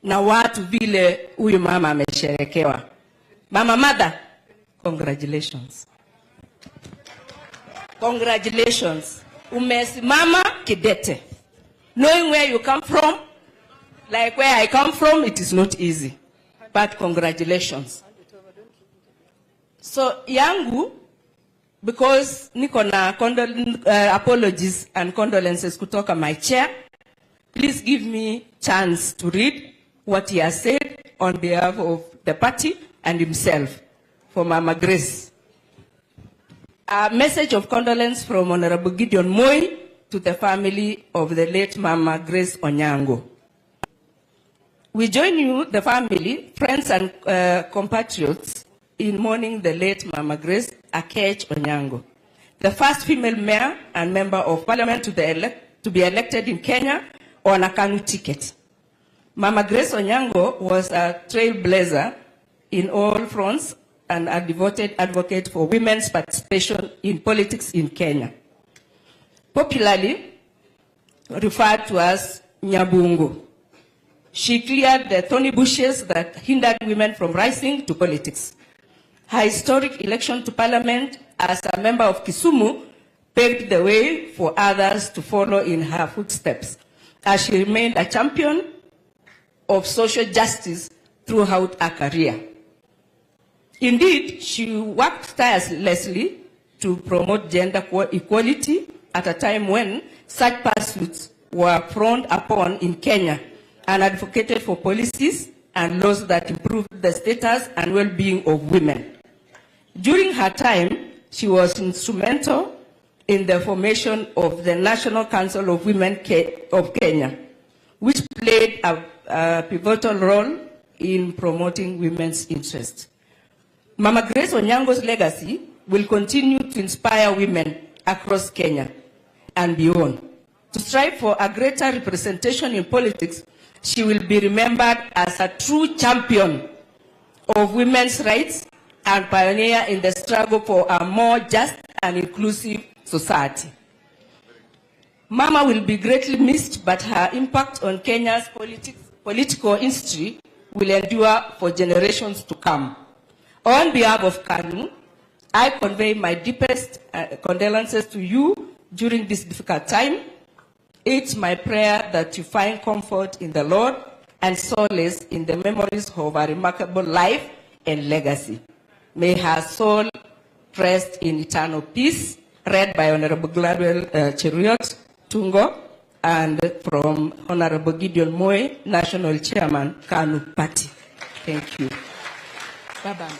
na watu vile huyu mama amesherekewa. Mama Mother, congratulations. Congratulations. Umesimama kidete. Knowing where you come from, like where I come from, it is not easy. But congratulations. So yangu, because niko na apologies and condolences kutoka my chair, please give me chance to read what he has said on behalf of the party and himself for Mama Grace. A message of condolence from Honorable Gideon Moi to the family of the late Mama Grace Onyango. We join you, the family, friends and compatriots, in mourning the late Mama Grace Akech Onyango, the first female mayor and member of parliament to be elected in Kenya on a KANU ticket. Mama Grace Onyango was a trailblazer in all fronts and a devoted advocate for women's participation in politics in Kenya. Popularly referred to as Nyabungo. She cleared the thorny bushes that hindered women from rising to politics. Her historic election to parliament as a member of Kisumu paved the way for others to follow in her footsteps, as she remained a champion of social justice throughout her career. Indeed, she worked tirelessly to promote gender equality at a time when such pursuits were frowned upon in Kenya, and advocated for policies and laws that improved the status and well-being of women. During her time, she was instrumental in the formation of the National Council of Women of Kenya, which played a pivotal role in promoting women's interests. Mama Grace Onyango's legacy will continue to inspire women across Kenya and beyond. To strive for a greater representation in politics, she will be remembered as a true champion of women's rights and pioneer in the struggle for a more just and inclusive society. Mama will be greatly missed, but her impact on Kenya's political history will endure for generations to come. On behalf of KANU, I convey my deepest condolences to you during this difficult time. It's my prayer that you find comfort in the Lord and solace in the memories of a remarkable life and legacy. May her soul rest in eternal peace. Read by Honorable Gladwell Cheruiyot Tungo and from Honorable Gideon Moi, National Chairman, KANU Party. Thank you. Bye-bye.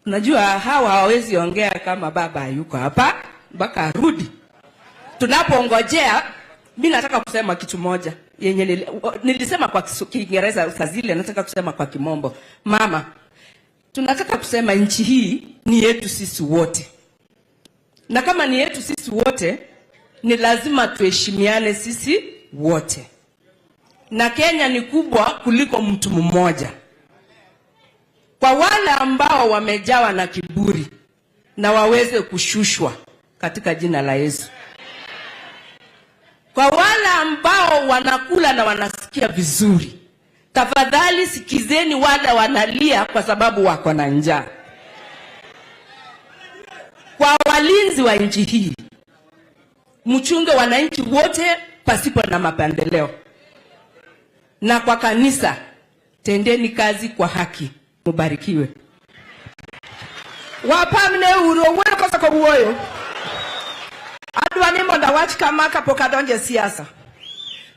Najua hawa hawezi ongea kama baba yuko hapa mpaka rudi. Tunapongojea, mimi nataka kusema kitu moja yenye nilisema kwa Kiingereza usazile, nataka kusema kwa Kimombo. Mama, tunataka kusema nchi hii ni yetu sisi wote. Na kama ni yetu sisi wote, ni lazima tuheshimiane sisi wote. Na Kenya ni kubwa kuliko mtu mmoja. Kwa wale ambao wamejawa na kiburi na waweze kushushwa katika jina la Yesu. Kwa wale ambao wanakula na wanasikia vizuri, tafadhali sikizeni wale wanalia kwa sababu wako na njaa. Kwa walinzi wa nchi hii, mchunge wananchi wote pasipo na mapendeleo. Na kwa kanisa, tendeni kazi kwa haki. Mubarikiwe. Wapamne uro achako wuoyo. Adwa ni mondo awach kama kapok adonje siasa.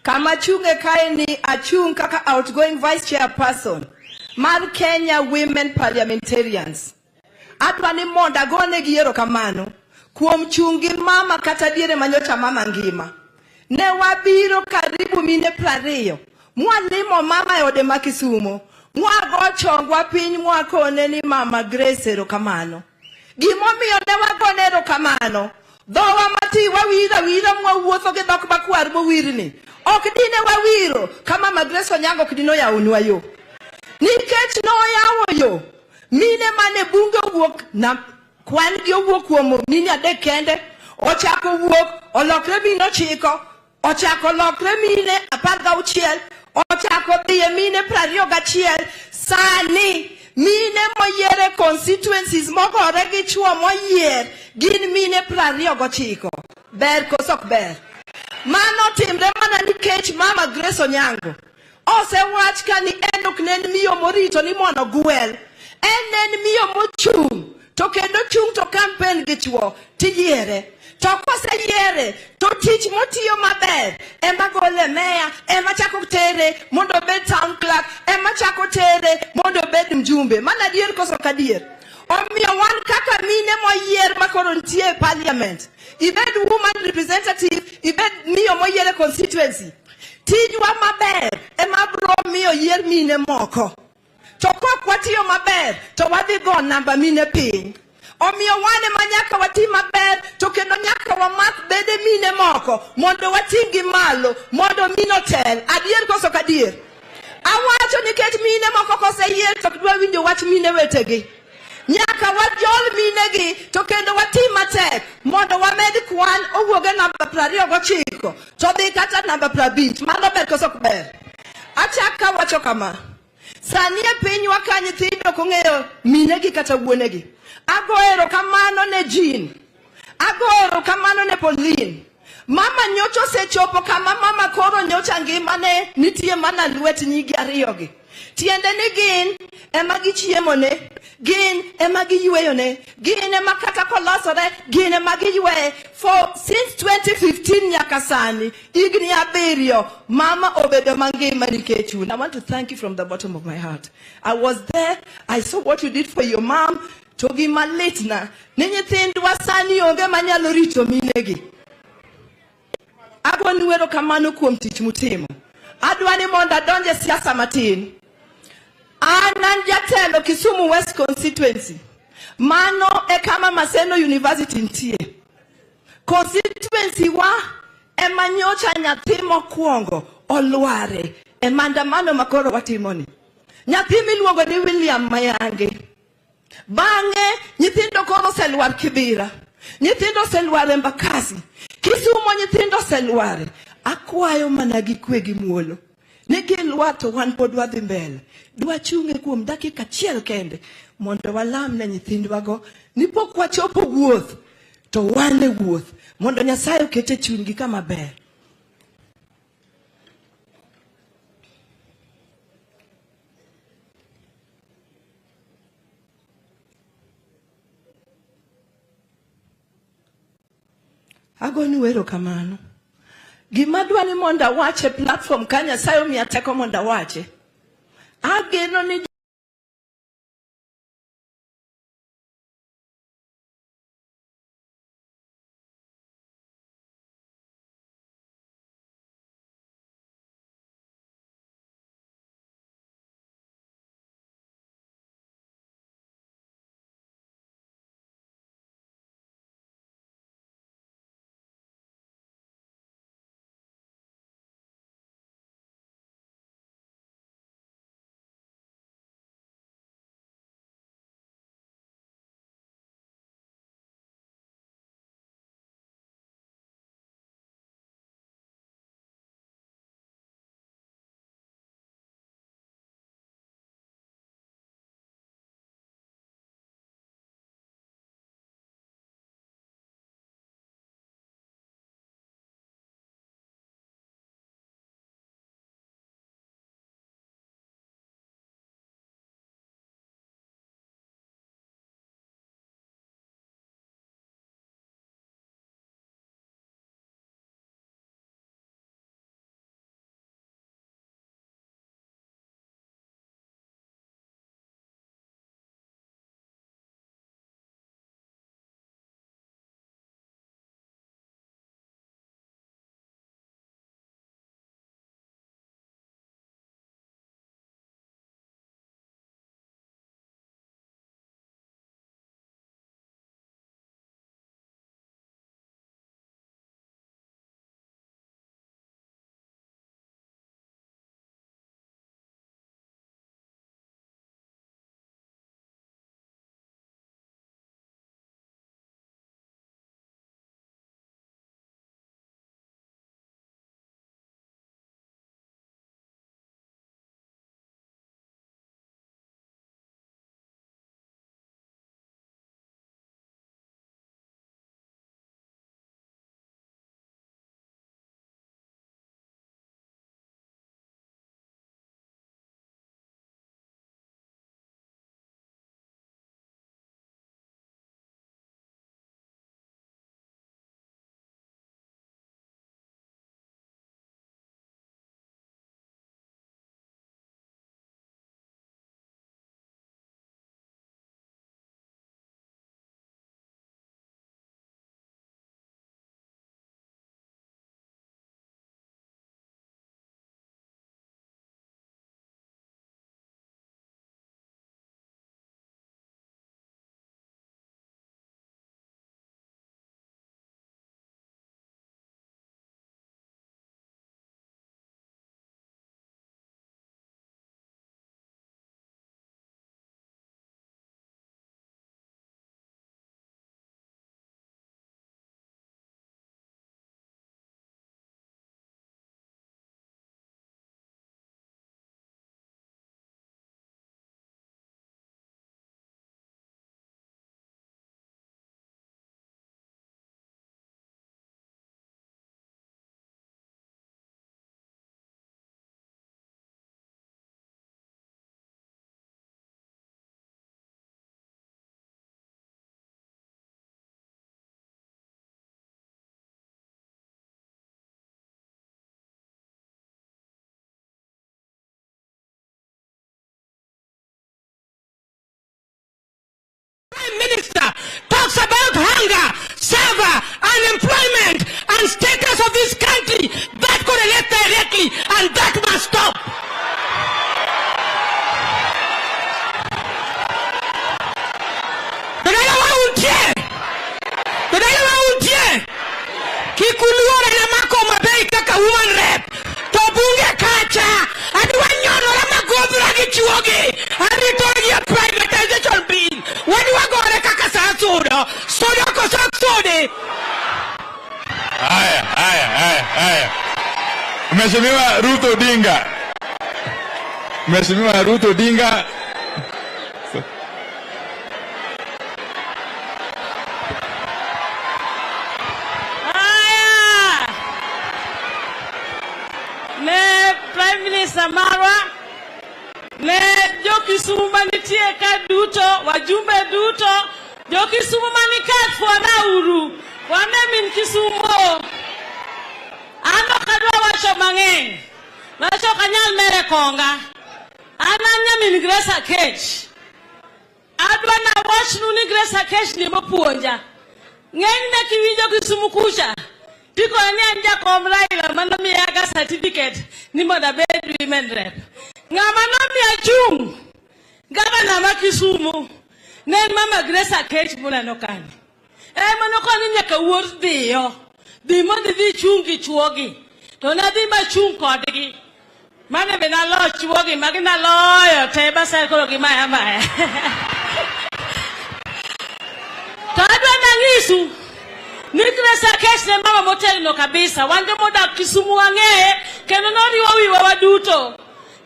Kama chunge kae ni achung kaka outgoing vice chairperson mar Kenya Women Parliamentarians. Adwa ni mondo agone gi erokamano kuom chungi mama kata diere manyocha mama ngima. Ne wabiro karibu mine 20. Mwalimo mama e ode ma Kisumo. Mwago chongwa piny mwakone ni mama Grace erokamano. Gimomiyo ne wagone erokamano. Dhowa mati wawira mwawuotho gi dhok makwar mowirni. Ok dine wawiro kama mama Grace Onyango ok dino yawonwa yo. Nikech no yawo yo. Mine mane bunge wuok na kwan gi owuok kuom mine adek kende. Ochako wuok, olokre mine 9, ochako lokre mine 16, ochako dhiye mine 21. Sani mine moyiere constituencies mogore gi chuo moyier gin mine 29. Ber koso ok ber? Mano timre mana nikech mama Grace Onyango osewach ka ni en ok nen miyo morito ni mondo gwel. En miyo mochung' to kendo chung' to campaign gi chuo tiyiere. To koseyiere to tich motiyo maber ema gole meya, ema chako tere mondo bed town clerk, ema chako tere mondo bed mjumbe. Mana dier koso kadier. Omiyo wan kaka mine moyier makoro ntie parliament. Ibed woman representative, ibed miyo moyiere constituency. Tijwa maber ema bro miyo yier mine moko. To kok watiyo maber to wadhi go namba mine piny. Omiyo wane manyaka wati maber to kendo nyaka wamak bede mine moko mondo watingi malo mondo mino tel. Adier koso kadier? Awacho nikech mine moko koseyier to dwa winjo wach mine wetegi. Nyaka wajol mine gi to kendo wati matek mondo wamed kwan owuoge namba 29 to dhi kata namba 50. Mano ber koso ok ber? Achaka wacho kama. Sani e piny waka nyithindo kong'eyo mine gi kata wuone gi. Agoero kamano ne Jean. Agoero kamano ne Pauline. Mama nyocho sechopo kama mama koro nyocha ngimane nitie mana lwet nyigi ariyogi. Tiende ni gin ema gichiemone, gin ema giyueyone, gin ema kata kolosore, gin ema giyueye. For since 2015 nyaka sani, igni 7, mama obedo mangima nikech un. I want to thank you from the bottom of my heart. I was there, I saw what you did for your mom. Togi malitna, ni nyithindwa sani onge manyalo rito minegi. Agoni erokamano kuom tich mutimo. Adwa ni mondo adonje siasa matin. An jatelo Kisumu West constituency. Mano e kama Maseno University ntie. Constituency wa ema nyocha nyathi mokwongo olware e maandamano makoro watimoni. Nyathi miluongo ni William Mayange. Bang'e nyithindo koro selwar Kibira. Nyithindo selwar Embakasi. Kisumo nyithindo selwar. Akwayo mana gi kwe gi muolo. Nigi lwar to wan pod wadhi mbele. Dwa chunge kuom dakika 1 kende mondo walam ne nyithindwago ni pok wachopo wuoth to wan e wuoth mondo Nyasaye okete chunygi kama ber. Agoni erokamano. Gima dwa ni mondo awache platform ka Nyasaye omiya teko mondo awache. Ageno ni Nyasaye kaka woman rep. To bunge kacha. Adwa nyono la magodhra gi chuogi. Arito gi privatization bill. Wadwa gore kaka sa sudo. Sudo ko sa sudi. Haya. Mheshimiwa Ruto Odinga. Mheshimiwa Ruto Odinga. Ne Prime Minister Marwa, ne Jokisumu manitie ka duto, wajumbe duto, Jokisumu manikat fwana uru, wane min Kisumu. Ano kadwa wacho mang'eny, wacho kanyal mere konga, ananya min Grace Akech. Adwa na wachnu ni Grace Akech ni mopuonja. Ng'eny kiwinjo Kisumu kucha. Tiko ni anja kom Raila manomi aga certificate ni moda bed women rep. Ngama nomi achung. Gavana ma Kisumu. Nen mama Grace Akech muna nokani. Manokani nyaka wuor dhiyo. Dhi mondo dhi chungi chuogi. To na dhi ma chung kodgi. Mane be na lo chuogi magi na loyo te basa koro gi maya. To adwa na ngisu ni Grace Akech ne mama motegno kabisa. Wande moda Kisumu ang'eye kendo noriwo wiwa waduto.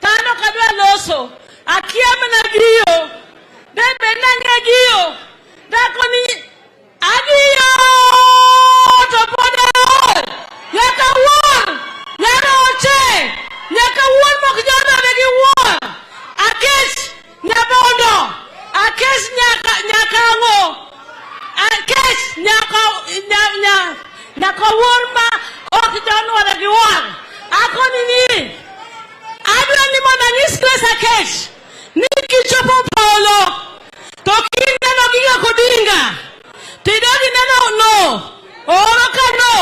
Tano kadwa loso. Akia na giyo. Debe nange giyo. Dako ni agiyo. Topoda ol. Nyaka wuon. Nyaka oche. Nyaka wuon mokjana negi wuon. Akech nyabondo. Akech nyaka ngo. Akech nyaka worma okjano wala giwar. Ako nini? Adwa ni mona ngis Grace Akech. Ni kichopo polo. To kineno giga kodinga. Tidagi neno no. Oro ka no.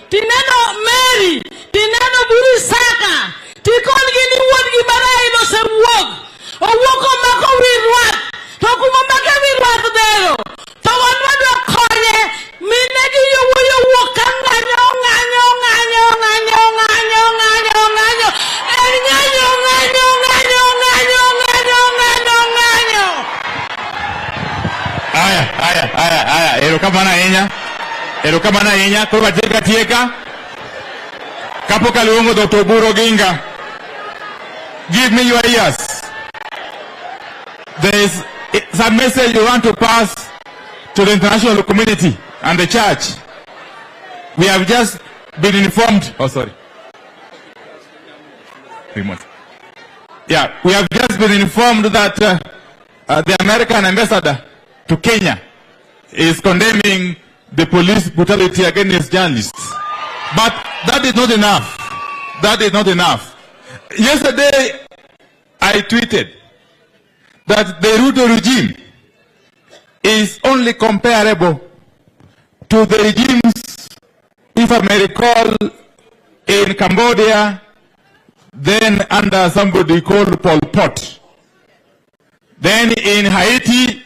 Tineno Mary. Tineno Buri Saka. Tikon gini wuod gi barai no se wuog. Owuoko mako wirwat. To kuma maka wirwat dero. To wanwadwa konye. Minegi yo wuoka ng'anyo. Aya. Erokamana ahinya. Koro tieka. Kapok aluongo Dr. Buro Ginga. Give me your ears. There is some message you want to pass to the international community and the church. We have just been informed. Oh, sorry. Remote. Yeah, we have just been informed that the American ambassador to Kenya is condemning the police brutality against journalists. But that is not enough. That is not enough. Yesterday, I tweeted that the Ruto regime is only comparable to the regimes, if I may recall, in Cambodia, then under somebody called Pol Pot. Then in Haiti,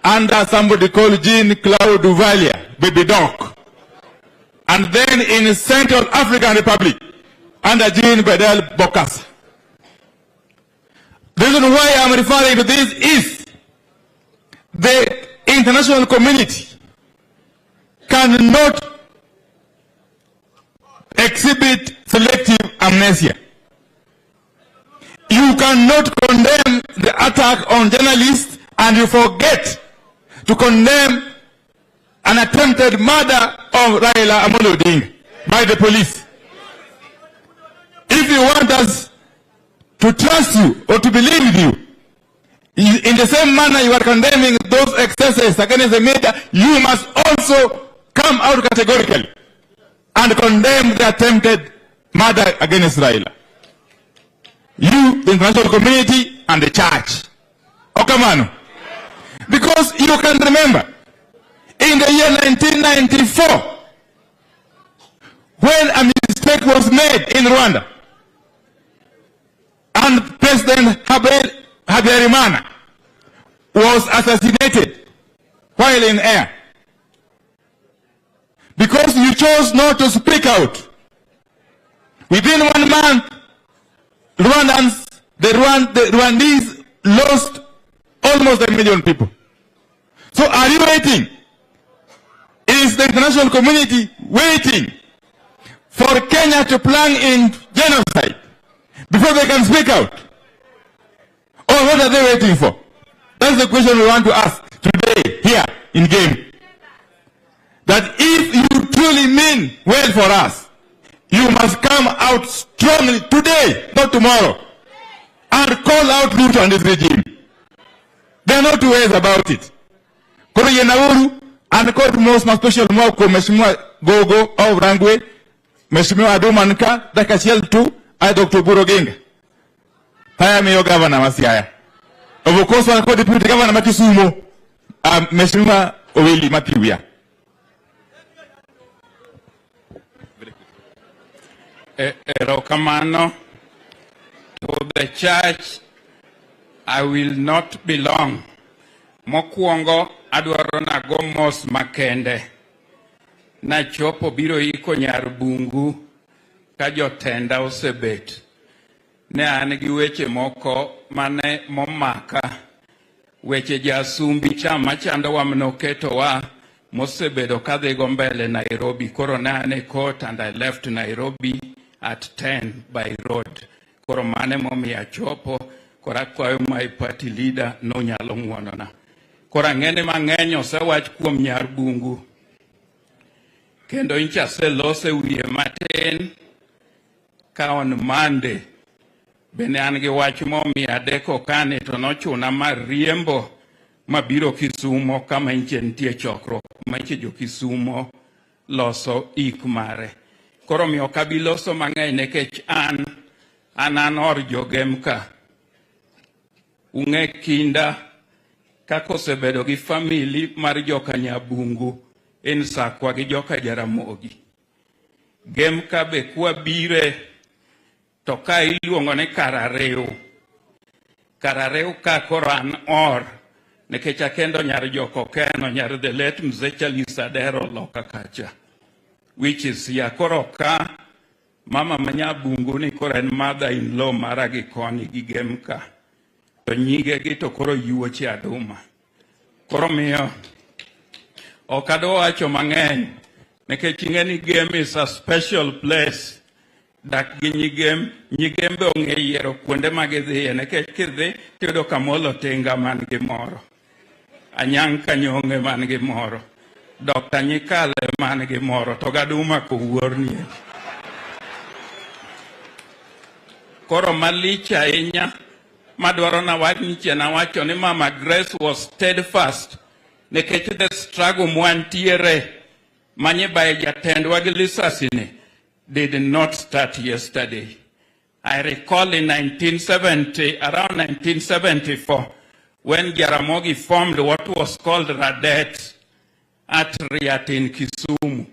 under somebody called Jean-Claude Duvalier, Baby Doc. And then in Central African Republic, under Jean Bedel Bokassa. The reason why I'm referring to this is the international community cannot exhibit selective amnesia. You cannot condemn the attack on journalists and you forget to condemn an attempted murder of Raila Amolo Odinga by the police. If you want us to trust you or to believe you, in the same manner you are condemning those excesses against the media, you must also come out categorically and condemn the attempted murder against Raila. You, the international community, and the church. Okamano. Because you can remember, in the year 1994, when a mistake was made in Rwanda, and President Habyarimana was assassinated while in air. Because you chose not to speak out, Within 1 month, the Rwandese lost almost 1 million people. So are you waiting? Is the international community waiting for Kenya to plan in genocide before they can speak out? Or what are they waiting for? That's the question we want to ask today, here in game. That if you truly mean well for us, you must come out strongly today, not tomorrow, and call out Ruto and his regime. There are no two ways about it. Koro yenauru, and court most special mwako Mheshimiwa Gogo au Rangwe, Mheshimiwa Adumanka, Dakachiel tu, ay Dr. Burogenga. Haya meyo governor wa Siaya. Of course, one called deputy governor Makisumo, Mheshimiwa Owili Matiwia. Erokamano, to the church, I will not belong. Mokwongo adwaro nago mos makende. Na chopo biro iko nyar bungu ka jotenda osebet. Ne an gi weche moko mane momaka. Weche jasumbi chama chando wa mnoketo wa mosebedo kadhigo mbele Nairobi. Koro ne ane court and I left Nairobi at 10 by road. Koro mane momiya chopo, kora kwayo my party leader no nyalo ng'wonona. Kora ng'ene mang'eny osewach kuom nyar bungu. Kendo incha selose wiye matin ka on Monday. Bene an gi wach momiya deko kane to nochuna mariembo mabiro Kisumo kama inche nitie chokruok ma inche jo Kisumo loso ik mare. Koro miyo kabiloso mang'eny nekech an or jogemka. Ung'e kinda kako sebedo gi famili mar joka Nyabungu en sakwa gi joka Jaramogi. Gemka be kwa bire to ka iluongo ne Karareu. Karareu ka koran or nekech akendo nyar joko keno nyar the late Mzee Charles Adero loka kacha. Which is yakoro ka mama Manyabungu ni koro en mother-in-law mara gi koni gi Gemka. To nyige gi to koro yuoche Aduma. Koro miyo okado wacho mang'eny nekech ing'eni Gem is a special place. Dak gi nyigembe ong'e yiero kuonde magidhiye nekech kidhi tiyudo kamolo tinga man gi moro. Anyang' Kanyonge man gi moro. Dr. Nyikale man gi moro to Gaduma kowuorni. Koro malich ahinya madwaro na wach niche na wacho ni Mama Grace was steadfast nekech the struggle mwantiere manye bae jatendwa gi lisasine did not start yesterday. I recall in around 1974 when Jaramogi formed what was called Radet at Riat in Kisumu.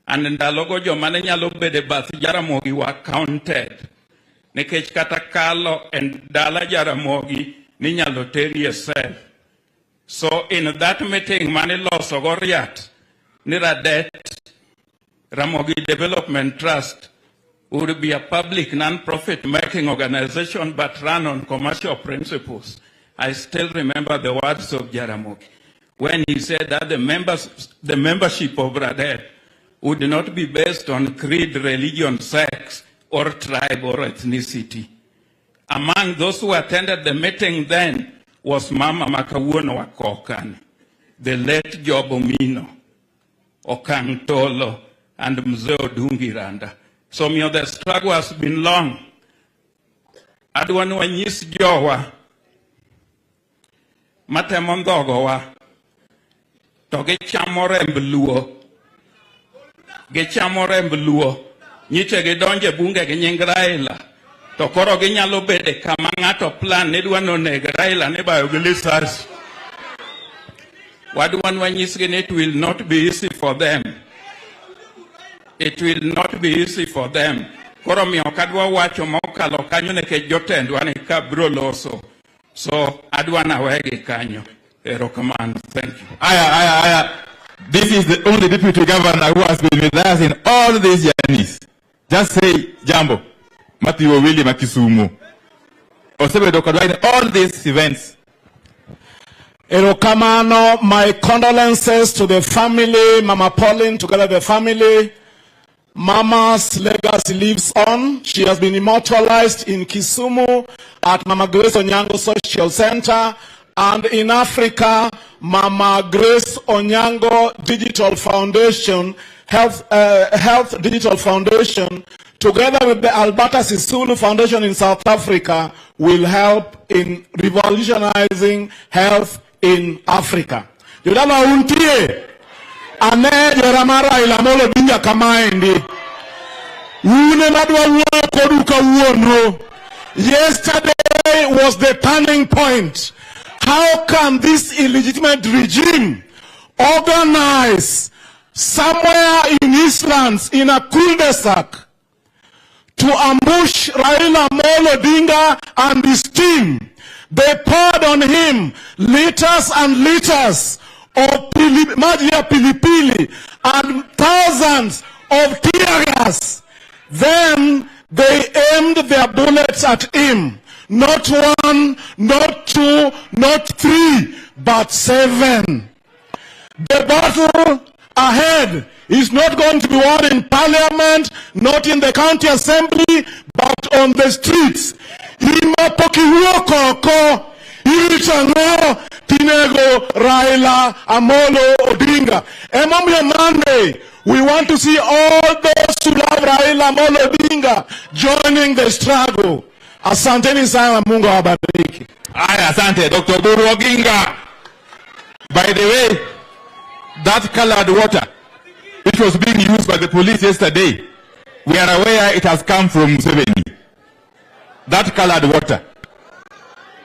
And ndalogo jomane nyalo bede bath Jaramogi were counted. Nekech katakalo and dala Jaramogi ni nyalo teri cell. So in that meeting mane loso go Riat ni Radet Ramogi Development Trust would be a public non-profit making organization but run on commercial principles. I still remember the words of Jaramogi when he said that the membership of Radet would not be based on creed, religion, sex, or tribe or ethnicity. Among those who attended the meeting then was Mama Makawuono Wakokan, the late Job Omino, Okang Tolo, and Mzee Odungiranda. So the struggle has been long. Adwanu anyis jowa matemo ndhogowa to gichamo remb luo nyiche gidonje bunge gi nying Raila to koro ginyalo bede kama ng'ato plan ni dwa noneg Raila ni bayo gi lisasi. Wadwanu anyisgi ni it will not be easy for them. It will not be easy for them. Koro miyo kadwa wacho mokalo kanyo nekech jotendwa ni kabro loso. So adwana wegi kanyo. Erokamano. Thank you. Aya. This is the only deputy governor who has been with us in all these journeys. Just say, Jambo, Matthew William Akisumu. All these events. Erokamano, my condolences to the family, Mama Pauline, together the family. Mama's legacy lives on. She has been immortalized in Kisumu at Mama Grace Onyango Social Center, and in Africa, Mama Grace Onyango Digital Foundation, Health Digital Foundation, together with the Alberta Sisulu Foundation in South Africa, will help in revolutionizing health in Africa. Yodala untie, ane yoramara Raila molo dinga kamaendi. Une madwa koduka uono. Yesterday was the turning point. How can this illegitimate regime organize somewhere in Eastlands, in a cul-de-sac, to ambush Raila Molo Odinga and his team? They poured on him liters and liters of pilipili and thousands of tear gas. Then they aimed their bullets at him. Not one, not two, not three, but 7. The battle ahead is not going to be won in parliament, not in the county assembly, but on the streets. Tinego Raila Amolo Odinga. Monday, we want to see all those who love Raila Amolo Odinga joining the struggle. Asanteni sana, Mungu awabariki. Aya, asante, Dr. Guru Oginga. By the way, that colored water, which was being used by the police yesterday, we are aware it has come from Museveni. That colored water,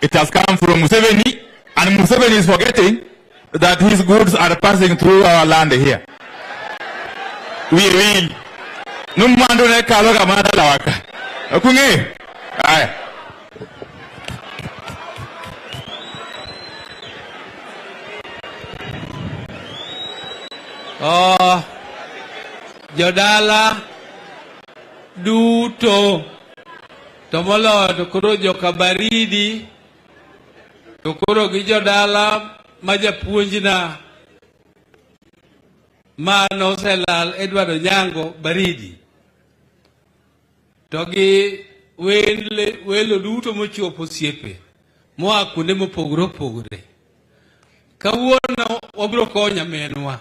it has come from Museveni, and Museveni is forgetting that his goods are passing through our land here. We will. Numando ne kaloga mata lawaka. Okunge. Aye. Jodala duto tomolo to koro joka baridi to koro gi jodala majapuonjna mano selal Edward Onyango baridi to gi welo duto mochopo osiepe moa kuonde mopogore opogore. Kawuono wabiro kowo nyaminwa.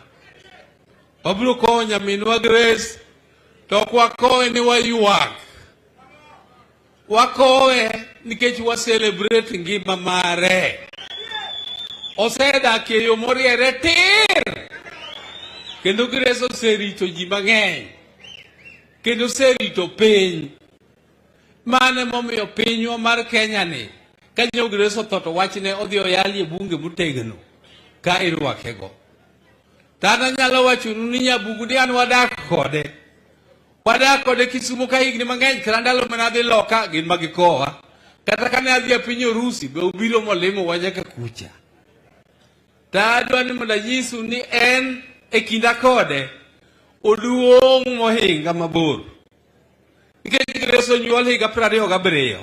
Wabiro kowo nyaminwa Grace, to ok wakowe ni wayuak. Wakowe nikech wa celebrate ngima mare. Osedak e yo moriere tir. Kendo Grace oserito ji mang'eny. Kendo oserito piny. Mane momiyo pinywa mar Kenya ni ka nyo Grace otho to wachne odhi oyali e bunge motegno ka irwakego. Tana nyalo wachonu ni nyabugu ni an wadak kode. Wadak kode Kisumu ka higni mang'eny, kata ndalo mane adhi loka gin magikowa. Kata kane adhi e piny Urusi be obiro molimo wa nyaka kucha. Tadwa ni mondo anyisu ni en e kinda kode oduong' mohinga mabor. Nikech Grace onyuol higa 27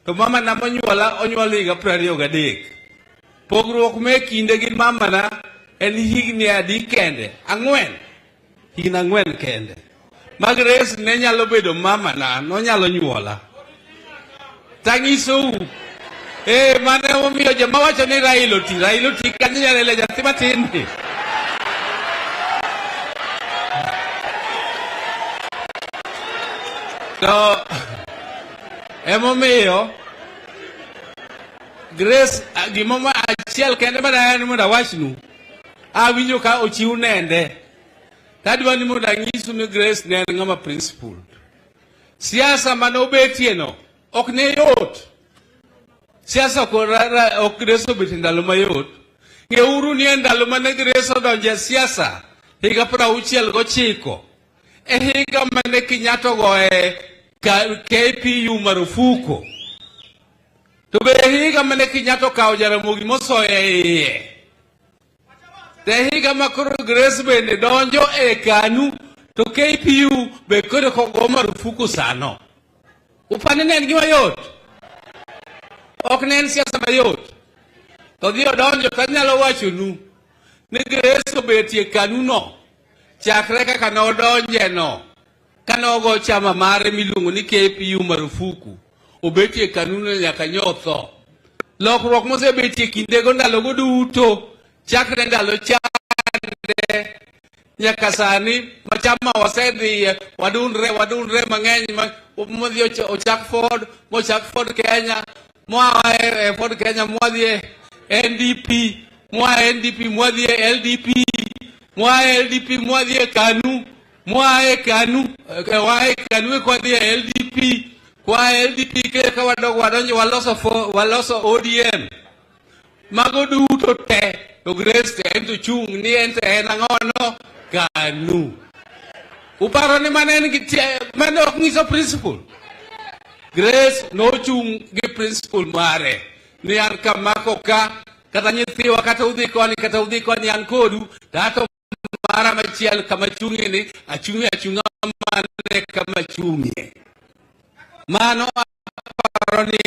to mama na monyuola onyuol higa 23. Pogruok me kinde gi mama na en higni adi kende? 4. Higni 4 kende. Ma Grace ne nyalo bedo mama na, no nyalo nyuola. Tang'isou. Mane omiyo joma wacho ni Raila oti kanyo nyalele nyathi matin ni. To emomiyo Grace gimoma achiel kende madaher ni mondo awachnu. Awinjo ka ochiw nende. Tadwa ni mondo anyisu ni Grace ne en ng'ama principled. Siasa mane obetie no ok ne yot. Siasa ok Grace obet ndalo mayot. Ng'euru ni ndalo mane Grace odonje siasa higa 69 e higa mane Kenyatta goe KPU marufuku. To be higa mane Kenyatta kawo Jaramogi mosoye iye. Te higa makoro Grace bende donjo e KANU to KPU be kore ko go marufuku sano. Upani ne gima yot. Ok ne en siasa mayot. To dio donjo tanyalo wacho nu. Ni Grace obetie kanu no. Chakre kaka no donje no. Kanogo chama mare miluongo ni KPU marufuku. Obetie kanu no nyaka nyotho. Lokruok mosebetie kindego ndalogo duto. Chakre ndalo chande. Nyaka sani machama wasedhi wadunre mang'eny modhi ochak Ford Kenya, moa Ford Kenya mwadhi NDP, moa NDP mwadhi LDP, moa LDP mwadhi KANU, moa KANU kwadhi LDP, kwa LDP keka wadonjo waloso ODM. Mago duto te to Grace ento chung ni ento ang'ono KANU. Uparo ni manen mane ok ngiso principle. Grace no chung gi principle mare. Ni an kamako ka kata nyithiwa kata udhi koni an kodu tato mara machiel kama chungi ni achunga mane kama chungi. Mano aparo ni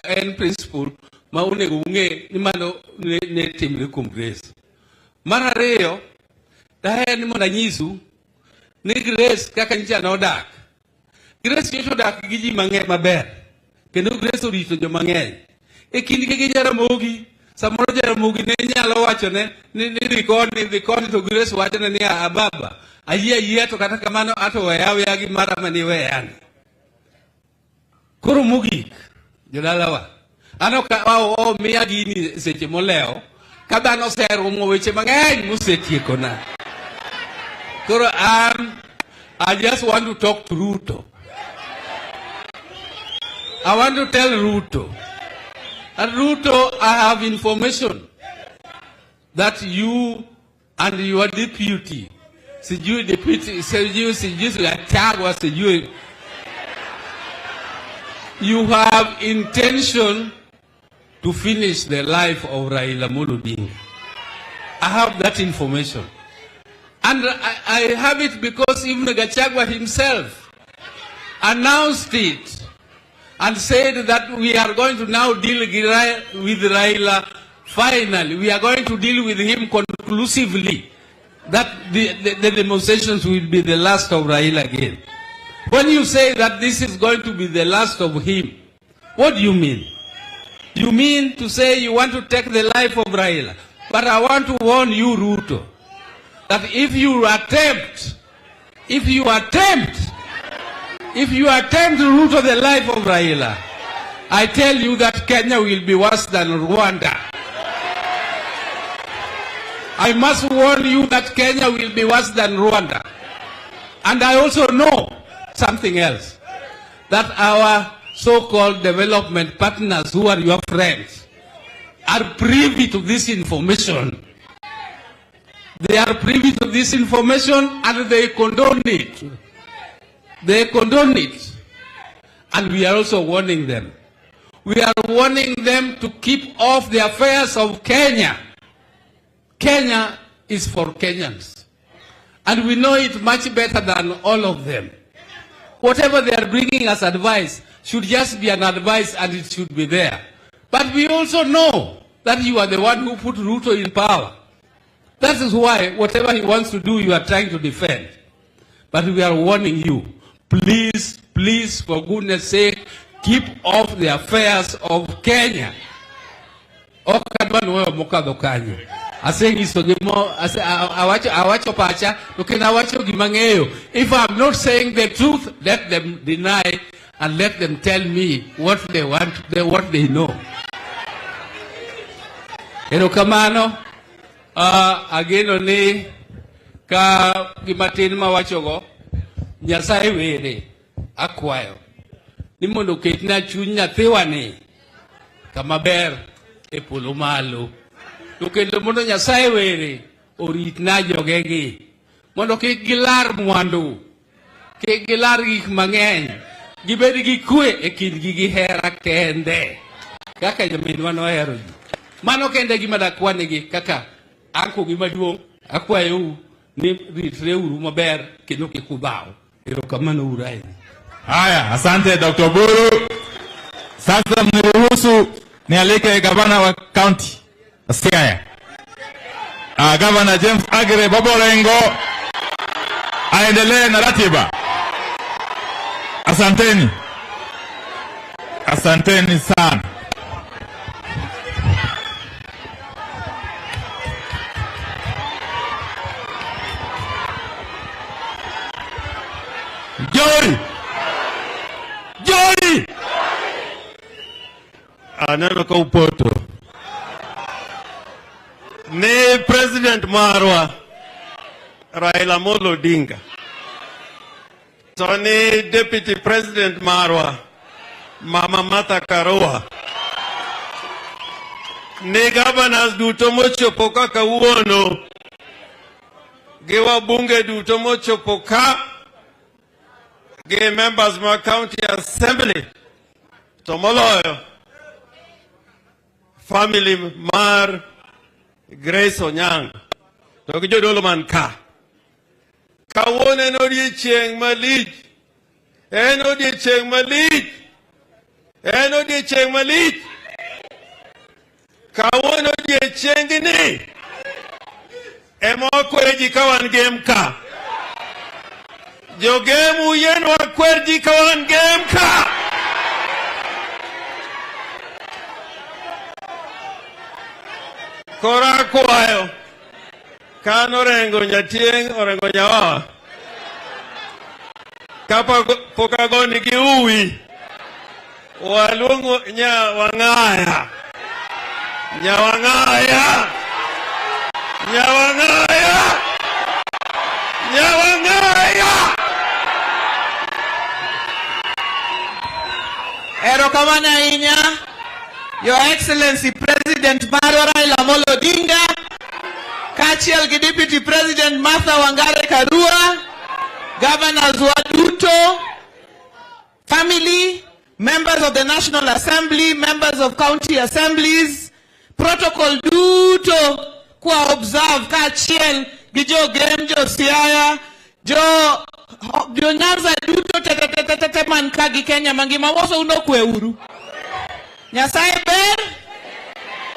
en principle ma unego ung'e ni mano ne timre kuom Grace. Mar ariyo, daher ni mondo anyisu ni Grace kaka nyicha nodak. Grace nyocha odak gi ji mang'eny maber. Kendo Grace orito jo mang'eny. E kindgi gi Jaramogi, samoro Jaramogi ne nyalo wachone ni dhi koni to Grace wachone ni baba, ayie to kata kamano ato weya gi mara mani weyani. Koro mogik, jodalawa. Ano ka miya gini seche moleo ka dhano serumo weche mang'eny mosetiekona. Koro I just want to talk to Ruto. I want to tell Ruto. And Ruto, I have information that you and your deputy, you have intention to finish the life of Raila Odinga. I have that information. And I have it because even Gachagua himself announced it and said that we are going to now deal with Raila finally. We are going to deal with him conclusively. That the demonstrations will be the last of Raila again. When you say that this is going to be the last of him, what do you mean? You mean to say you want to take the life of Raila. But I want to warn you, Ruto, that if you attempt to root the life of Raila, I tell you that Kenya will be worse than Rwanda. I must warn you that Kenya will be worse than Rwanda. And I also know something else, that our so-called development partners who are your friends are privy to this information. They are privy to this information and they condone it. They condone it. And we are also warning them. We are warning them to keep off the affairs of Kenya. Kenya is for Kenyans. And we know it much better than all of them. Whatever they are bringing as advice should just be an advice and it should be there. But we also know that you are the one who put Ruto in power. That is why whatever he wants to do, you are trying to defend. But we are warning you, please, please, for goodness sake, keep off the affairs of Kenya. If I'm not saying the truth, let them deny and let them tell me what they want, what they know. Erokamano, ageno ni ka gimatin mawachogo, Nyasaye were akwayo ni mondo ketna chuny nyathiwani kama ber e polo malo. To kendo mondo Nyasaye were oritna jogegi mondo kik gilar mwandu, kik gilar gik mang'eny, gibed gi kwe e kindgi gi hera kende kaka nyaminwa nohero ji. Mano kende gima dakwanegi kaka anko gi maduong', akwayou ni ritre uru maber kendo kik udhaw. Erokamano uru ahinya. Haya, asante Dr. Buru. Sasa mniruhusu nialike gavana wa county Siaya. Gavana James Agre Boborengo aendelee na ratiba. Asanteni. Asanteni sana. Joy! Aneno ka upoto. Ne President Marwa Raila Molo Odinga. So ne Deputy President Marwa Mama Martha Karua. Ne governors duto mochopo ka kawuono. Ge wabunge duto mochopo ka. Ge members ma county assembly. To moloyo family mar Grace Onyang. To gi jodolo man ka. Kawuono en odiechieng' malich. En odiechieng' malich. En odiechieng' malich. Kawuono odiechieng' ni. Ema wakwere ji ka wan gem ka. Jogemu yen wakwer ji ka wan gem ka. Kora kwayo. Kan orengo nyatieng' orengo nyawa. Kapa pokagoni gi uwi. Waluongo Nyawang'aya. Nyawang'aya. Nyawang'aya. Nyawang'aya. Erokamano ahinya, Your Excellency President Raila Molo Odinga, kaachiel gi Deputy President Martha Wangare Karua, Governors Waduto, family, members of the National Assembly, members of county assemblies, protocol duto kwa observe kaachiel gi jogem jo Siaya, jo Nyanza duto te man ka gi Kenya mangima woso uno kwe uru. Nyasaye ber,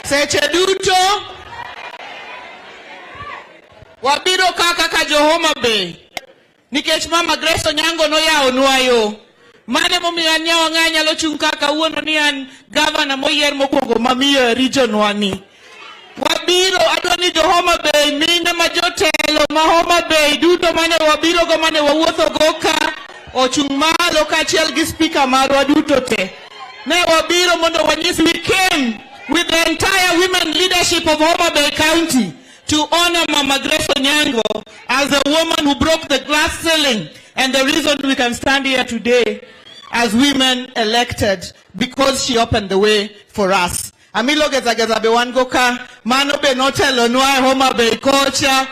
seche duto, wabiro kaka jo Homa Bay. Nikech Mama Grace Onyango no ya onwayo. Mane momiyo Nyawang'aya nyalo chung' kaka uono ni an governor moyier mokwongo mamiyo region wani. Wabiro adwani jo Homa Bay, mine ma jotelo ma Homa Bay duto mane wabiro go mane wawuotho go ka ochung' malo kaachiel gi speaker marwa duto te. Ne wabiro mondo wanyis we came with the entire women leadership of Homa Bay County to honor Mama Grace Onyango as a woman who broke the glass ceiling and the reason we can stand here today as women elected because she opened the way for us. Amilo geza be wan goka mano be notelo nwa Homa Bay kocha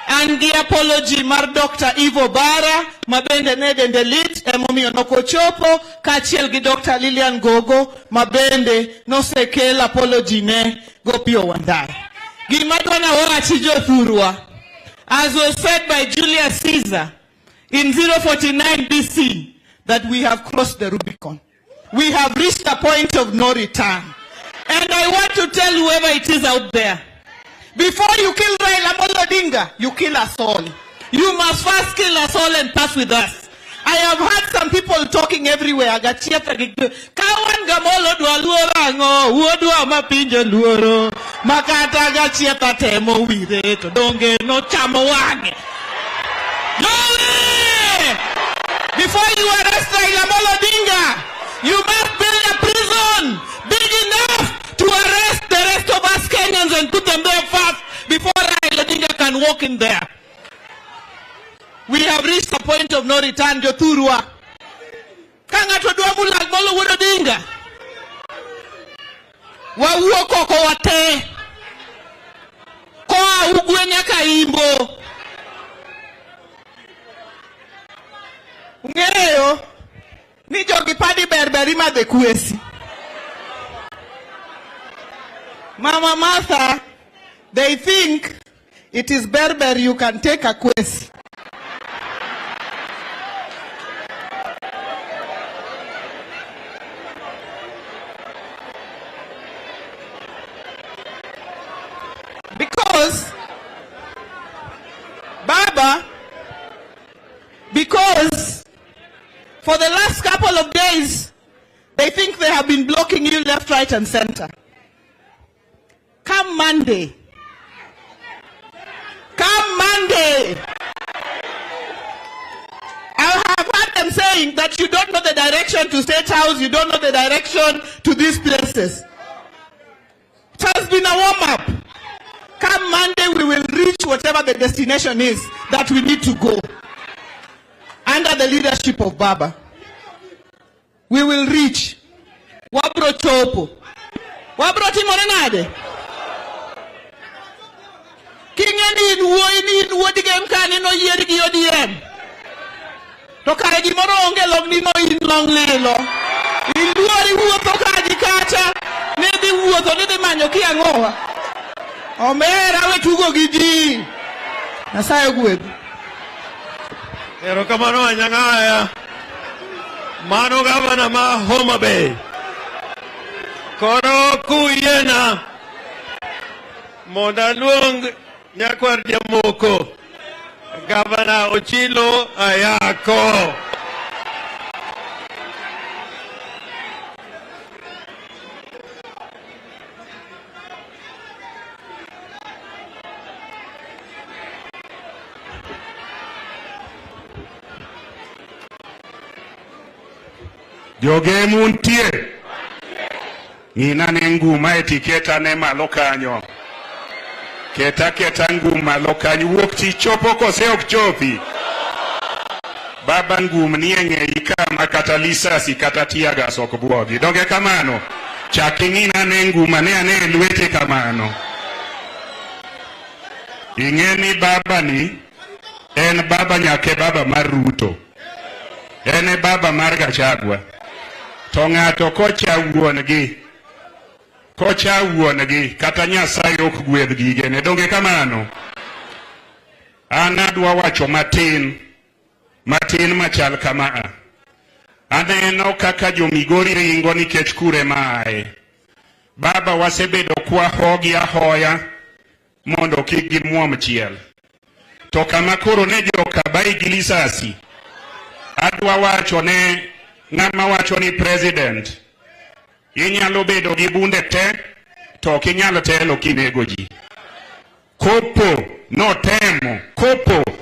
and the apology mar Dr. Ivo Bara mabende ne dende lit emomiyo nokochopo kaachiel gi Dr. Lilian Gogo mabende no sekel apology ne go Pio Wandai. Gima dwana wachi jothurwa, as was said by Julius Caesar in 049 BC, that we have crossed the Rubicon. We have reached a point of no return. And I want to tell whoever it is out there, before you kill Raila Molo Odinga, you kill us all. You must first kill us all and pass with us. I have heard some people talking everywhere. Kawan gamolo dwa luorango, uodwa mapinjo luoro. Makata gachieta temo wire to donge no chamo wange. Before you arrest Raila Molo Odinga, you must build a prison big enough to arrest the rest of us Kenyans and put them there first before Raila Odinga can walk in there. We have reached a point of no return, Jothurwa. Kanga to dwa mulag Molo Odinga. Wawuok oko wate. Koa ugwe nyaka Imbo. Ng'eyo ni jogi padi berberi madhe kwesi. Mama Martha, they think It is Berber, you can take a quiz. Because for the last couple of days, they think they have been blocking you left, right, and center. Come Monday. I have heard them saying that you don't know the direction to State House, you don't know the direction to these places. It has been a warm-up. Come Monday, we will reach whatever the destination is that we need to go. Under the leadership of Baba. We will reach. Wabro chopo. Wabro timorenade. Kenyan in wodigem kanino yerigi odiem. To karegi moronge long nino in long lelo. In duari huoto kaji kacha. Nedi huoto nedi manyo kia ngoa. Omera we tugo giji. Nasayo gwebu. Erokamano anyang'aya. Mano gavana ma Homa Bay. Koro kuyena. Moda luong nyakwar jamoko. Gavana Ochilo Ayako. Joge muntie. Nina nguma etiketa ne malo kanyo. Keta nguma lo kanyo wuok ti chopo kose ok chopi. Baba ngum ni ng'eyi kama kata lisasi kata tiaga sok buogi. Donge kamano. Chaki ng'ina ne nguma ne ane lwete kamano. Ing'eni baba ni en baba nyake baba mar Ruto. Ene baba mar Gachagua. To ng'ato kocha wuongi kata Nyasaye ok gwedh gigene. Donge kamano. An adwa wacho matin machal kama. Aneno kaka jomigori ringo nikech kure maaye. Baba wasebedo kwa hogi ahoya mondo kik gimuom chiel. To kama koro ne joka bai gi lisasi. Adwa wacho ne ng'ama wacho ni president. Inyalo bedo gi bunde te, to ok inyalo telo kinego ji. Kopo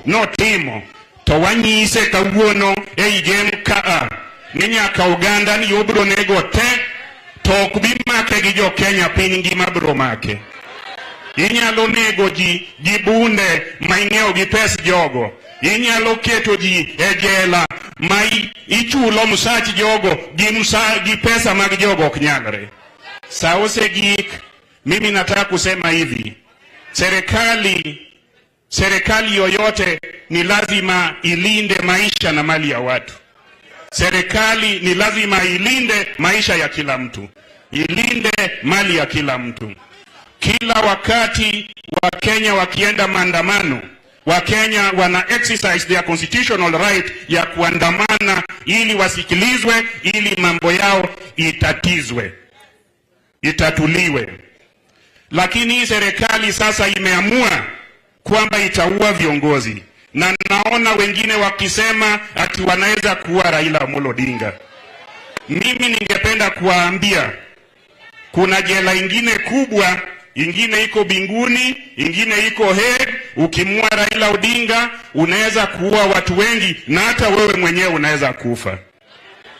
notimo, to wanyise kawuono ei gem kaa. Ni nyaka Uganda ni obro nego te, to ok bi make gi jo Kenya piny ngima bro make. Inyalo nego ji gi bunde ma ing'iewo gi pes jogo. Inyalo keto ji e jela ma ichulo msach jogo gi pesa mag jogo ok nyalre. Saose gik, mimi nataka kusema hivi. Serikali yoyote ni lazima ilinde maisha na mali ya watu. Serikali ni lazima ilinde maisha ya kila mtu. Ilinde mali ya kila mtu. Kila wakati wa Kenya wakienda maandamano, Wakenya wana exercise their constitutional right ya kuandamana ili wasikilizwe, ili mambo yao itatuliwe. Lakini serikali sasa imeamua kwamba itaua viongozi. Na naona wengine wakisema ati wanaweza kuua Raila Amolo Odinga. Mimi ningependa kuwaambia kuna jela ingine kubwa, ingine iko Binguni, ingine iko Hague. Ukimua Raila Odinga unaweza kuua watu wengi na hata wewe mwenyewe unaweza kufa.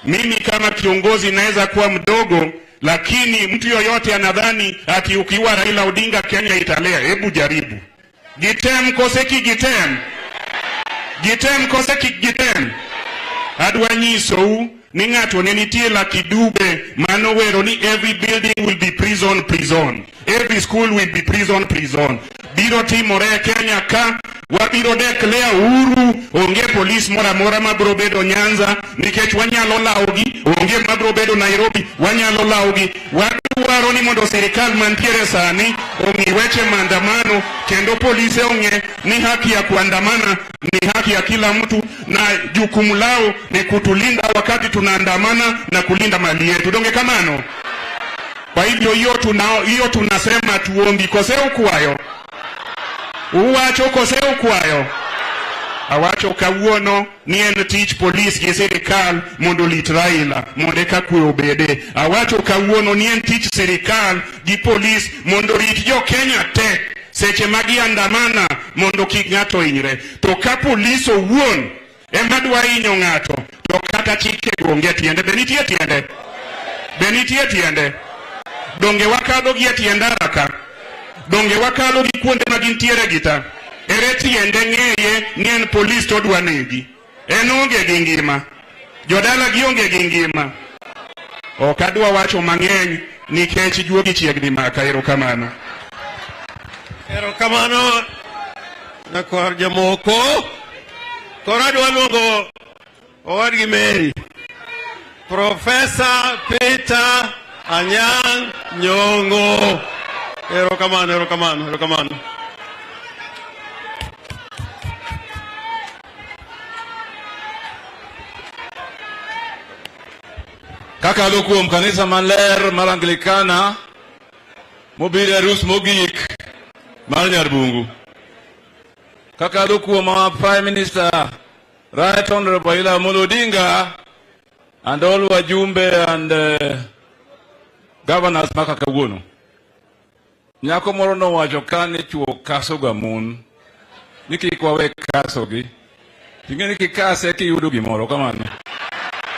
Mimi kama kiongozi naweza kuwa mdogo, lakini mtu yoyote anadhani ati ukiua Raila Odinga Kenya italea. Hebu jaribu. Gitem koseki gitem. Adwa nyisou ni ng'ato ne nitie Lucky Dube manowero ni every building will be prison. Every school will be prison. Biro timore Kenya ka wabiro declare uhuru. Onge police mora mabro bedo Nyanza nikech wanyalo lawogi. Onge mabro bedo Nairobi wanyalo lawogi. wadwaro ni mondo sirikal mantiere sani ong'i weche maandamano, kendo polise ong'e ni haki ya kuandamana ni haki ya kila mtu, na jukumu lao ni kutulinda wakati tunaandamana na kulinda mali yetu. Donge kamano? Kwa hivyo hiyo tunasema tuombi koseu kwayo. Uwacho koseu kwayo. Awacho kawuono ni en tich polis gi sirikal mondo lit Raila mondo eka kwe obede. Awacho kawuono ni en tich sirikal gi polis mondo rit jo Kenya te seche magi andamana mondo kik ng'ato hinyre. To ka polis owuon ema dwa hinyo ng'ato, to kata chike onge tiende. Benitie tiende? Benitie tiende? Donge wakalo gi tiende raka? Donge wakalo gi kuonde magintiere gita? Ere tiende ng'eye ni en polis to dwa negi. En onge gi ngima. Jodala gi onge gi ngima. Ok adwa wacho mang'eny nikech juogi chiegni maka. Erokamano. Erokamano na kwar jamoko. Koro adwa luongo owadgi Mary. Professor Peter Anyang' Nyong'o. Erokamano, erokamano, erokamano. Kakalo kuom kanisa maler mar Anglikana mobiro arus mogik mar Nyarbungu. Kakalo kuom our Prime Minister Right Honorable Raila Odinga and all wajumbe and governors maka kawuono. Nyako moro nowacho kane chuo kaso ga mon ni kik wawe kaso gi. Ting'eni kikase kiyudo gimoro kamano.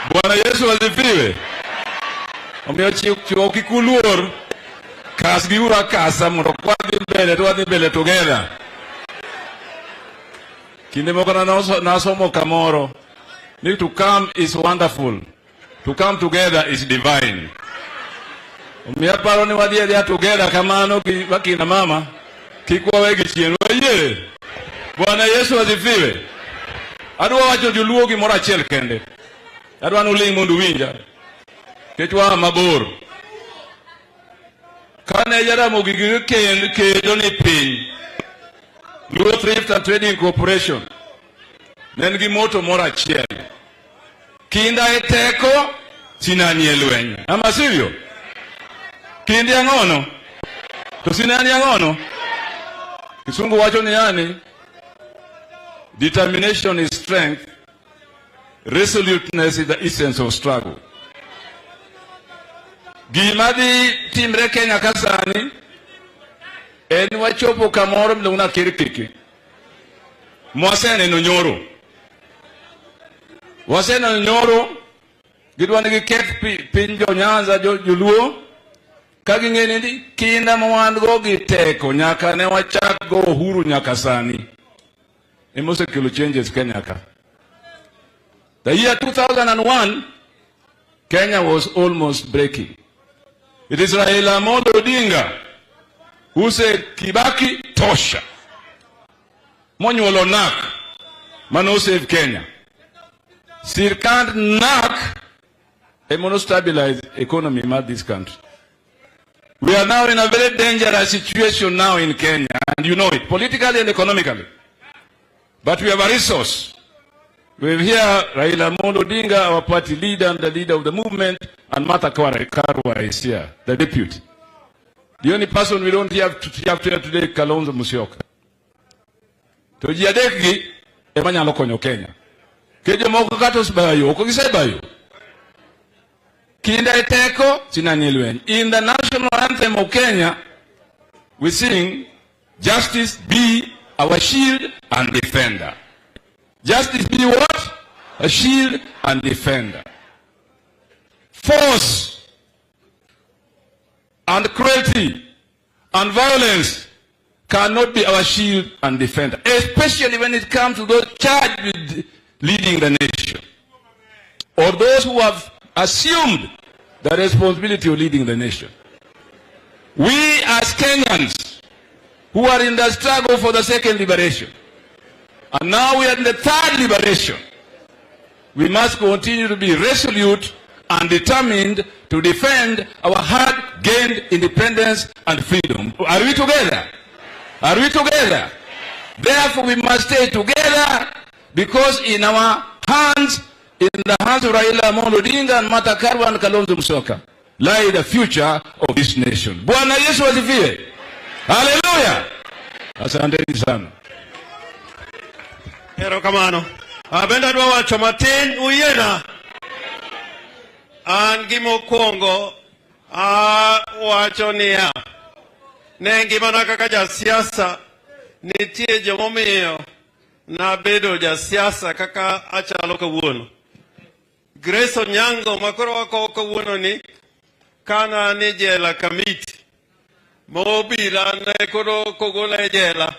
Bwana Yesu asifiwe. Omiyo chuo kikuluor kas gi ura kasa mondo kwadhi mbele together. Kinde moko nasomo kamoro ni to come is wonderful, to come together is divine. Omiyo paro ni wadhi together kamano wakina mama kikwawe gi chien waye. Bwana Yesu asifiwe. Adwa wacho joluo gimoro achiel kende. Adwa nuling mondo winja. Ketwa mabor. Kane Jaramogi kedo ni piny. Luo Thrift and Trading Corporation. Nen gi moto moro achiel. Kinda e teko sinani e lweny. Ama sivyo? Kindi ang'ono. To sinani ang'ono. Kisungu wacho ni yani. Determination is strength. Resoluteness is the essence of struggle. Gimadi timre Kenya kasani en wachopo kamoro mluna kirikiki. Mwasene no nyoro. Wasene no nyoro gidwani giket pinjo Nyanza joluo kagi ng'eni ni kinda mawandgo giteko nyaka ne wachak go uhuru nyaka sani. Emose kilo changes Kenya ka. The year 2001, Kenya was almost breaking. It is Raila Odinga who said, Kibaki tosha. Monyuolo nak, mano save Kenya. Sirkand nak, mono stabilize economy in this country. We are now in a very dangerous situation now in Kenya, and you know it, politically and economically. But we have a resource. We have here Raila Odinga, our party leader and the leader of the movement, and Martha Karua is here, the deputy. The only person we don't have to have here today is Kalonzo Musyoka. To jiadeki, emanya lokonyo Kenya. Kejo moko katos bayo, okogise bayo. Kinda eteko, sinani lweny. In the national anthem of Kenya, we sing, justice be our shield and defender. Justice be what? A shield and defender. Force and cruelty and violence cannot be our shield and defender, especially when it comes to those charged with leading the nation, or those who have assumed the responsibility of leading the nation. We as Kenyans who are in the struggle for the second liberation, and now we are in the third liberation, we must continue to be resolute and determined to defend our hard-gained independence and freedom. Are we together? Are we together? Therefore, we must stay together, because in our hands, in the hands of Raila Amolo Odinga and Martha Karua and Kalonzo Musyoka, lie the future of this nation. Bwana Yesu asifiwe. Hallelujah. Asanteni sana. Erokamano. Abenda dwa wacho matin uyena. An gimokwongo wacho niya. Ne ngimana kaka jasiasa nitie jomomiyo nabedo jasiasa kaka achalo kawuono. Grace Onyango makoro wako kawuono ni kana ni jela kamiti. Mobila ne koro kogola jela.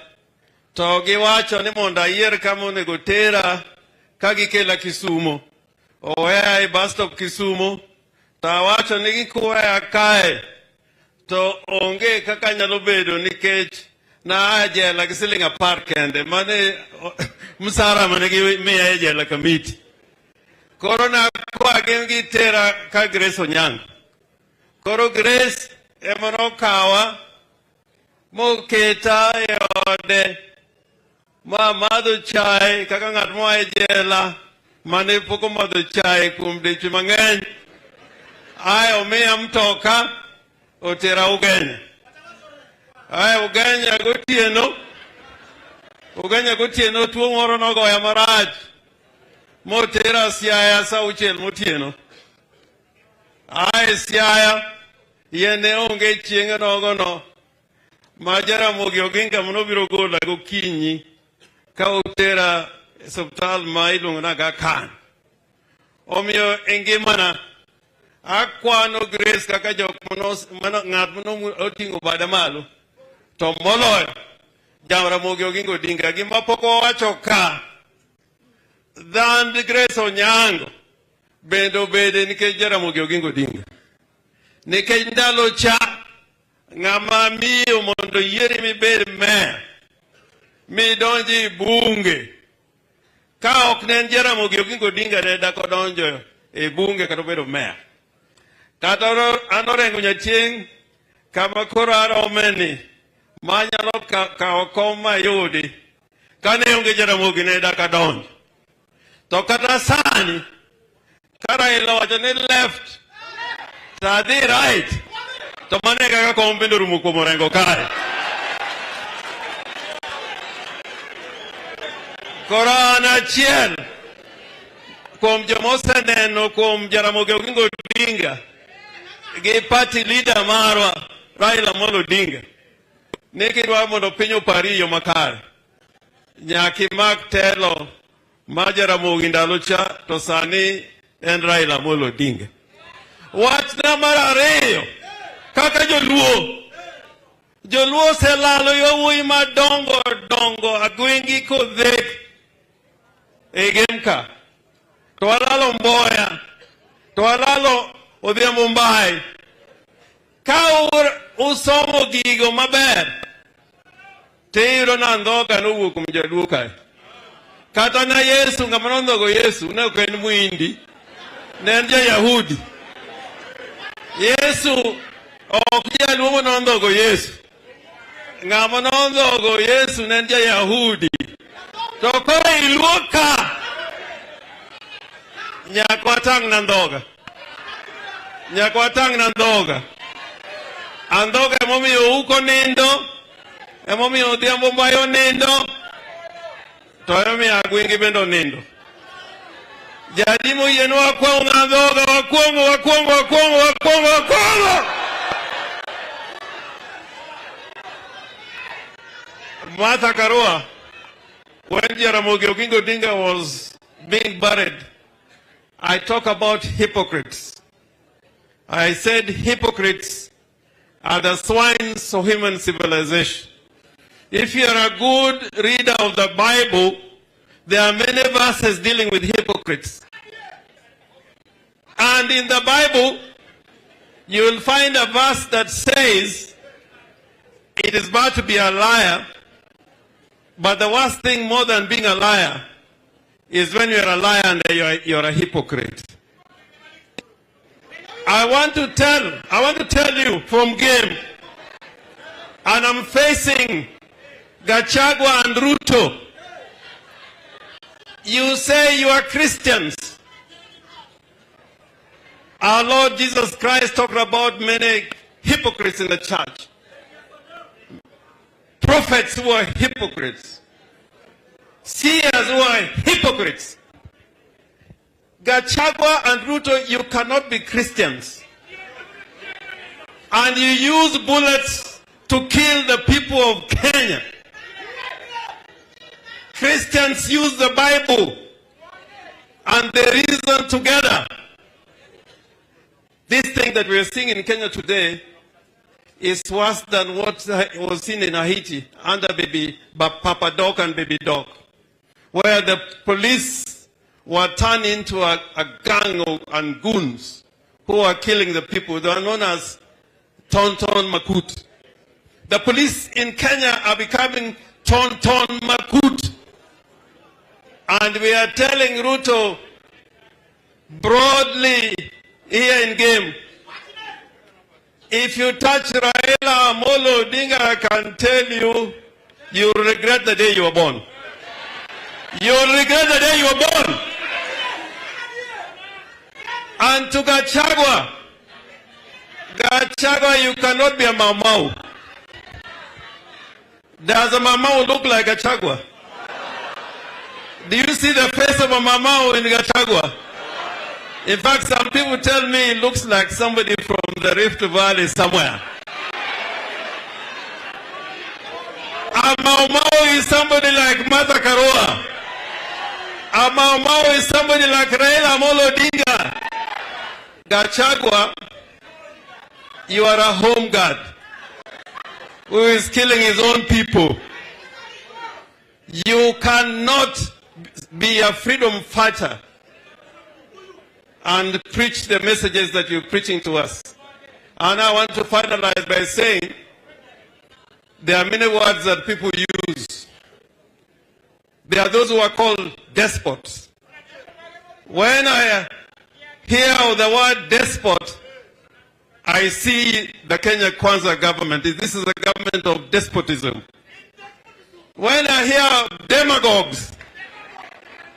To giwacho ni mondo ayier kama onego tera ka gikela Kisumu. Oweya e bus stop Kisumu. To awacho ni gikuweya kae. To onge kaka nyalo bedo nikech na jela gi siling 10 kende. Mane msara mane gimiya e jela kamiti. Koro na kwa gi tera ka Grace Onyango. Koro Grace emano kawa moketa e ode. Ma madho chai kaka ng'at moa e jela mane pok omadho chai kuom dweche mang'eny. Ae omiya mtoka otera Ugenya. Ae Ugenya gotieno tuo moro nogoya marach. Motera Siaya sa 6 motieno. Ae Siaya yene onge chieng' nogono ma Jaramogi Oginga manobiro gola gokinyi ka otera hospital ma iluongo naga Kan. Omiyo engimana akwano Grace kaka jok ng'at mano oting'o bada malo to moloyo Jaramogi Oginga Odinga. Gima pok owacho ka dhand Grace Onyango bende obede nikech Jaramogi Oginga Odinga. Nikech ndalo cha ng'ama miyo mondo yieri mibed mayor midonji bunge ka ok ne Jaramogi Oginga Odinga ne dako donjo e bunge kata bedo mayor. Kata anorengo nyachieng' kama koro aromeni manyalo kawo kom mayudi kane onge Jaramogi ne daka donjo. To kata sani ka Raila wacho ni left tadhi right to mane kaka kom bende rumo kuom orengo kae. Koro an achiel kuom jomoseneno kuom Jaramogi Oginga Odinga gi party leader marwa Raila Amolo Odinga ni kidwa mondo piny opari yo makare nyaka imak telo ma Jaramogi ndalo cha to sani en Raila Amolo Odinga. Wachna mar ariyo kaka joluo selalo yowuoyi madongo dongo agwengi kodhek e Gemka, to walalo Mboya, to walalo Odhiambo Mbai. Ka usomo gigo maber tiyudo na ndhoga nowuok kuom jaduo kae. Kata na Yesu, ng'ama nondhogo Yesu ne ok en Muindi, ne en ja-Yahudi. Yesu ok jaluo manondhogo Yesu. Ng'ama nondhogo Yesu ne en ja-Yahudi. To koro iluo ka nyaka watang' na ndhoga. Nyaka watang' na ndhoga. Andhoga emomiyo uko nindo, emomiyo Odhiambo Mbai onindo, to emomiyo agwengi bende onindo. Jadi moyieno wakwongo na ndhoga, wakwongo. Martha Karua, when Jaramogi Oginga Odinga was being buried, I talk about hypocrites. I said hypocrites are the swines of human civilization. If you are a good reader of the Bible, there are many verses dealing with hypocrites. And in the Bible, you will find a verse that says, it is bad to be a liar, but the worst thing more than being a liar is when you're a liar and you're a hypocrite. I want to tell you from game, and I'm facing Gachagua and Ruto. You say you are Christians. Our Lord Jesus Christ talked about many hypocrites in the church. Prophets who are hypocrites. Seers who are hypocrites. Gachagua and Ruto, you cannot be Christians. And you use bullets to kill the people of Kenya. Christians use the Bible and they reason together. This thing that we are seeing in Kenya today is worse than what was seen in Haiti under Papa Dog and Baby Dog, where the police were turned into a gang and goons who are killing the people. They are known as Tonton Makut. The police in Kenya are becoming Tonton Makut. And we are telling Ruto broadly here in game, if you touch Raila Amolo Odinga, I can tell you, you'll regret the day you were born. You'll regret the day you were born. And to Gachagua, you cannot be a Mamau. Does a Mamau look like Gachagua? Do you see the face of a Mamau in Gachagua? In fact, some people tell me it looks like somebody from the Rift Valley somewhere. A Mamau is somebody like Martha Karua. A Mamau is somebody like Raila Amolo Odinga. Gachagua, you are a home guard who is killing his own people. You cannot be a freedom fighter and preach the messages that you're preaching to us. And I want to finalize by saying there are many words that people use. There are those who are called despots. When I hear the word despot, I see the Kenya Kwanza government. This is a government of despotism. When I hear demagogues,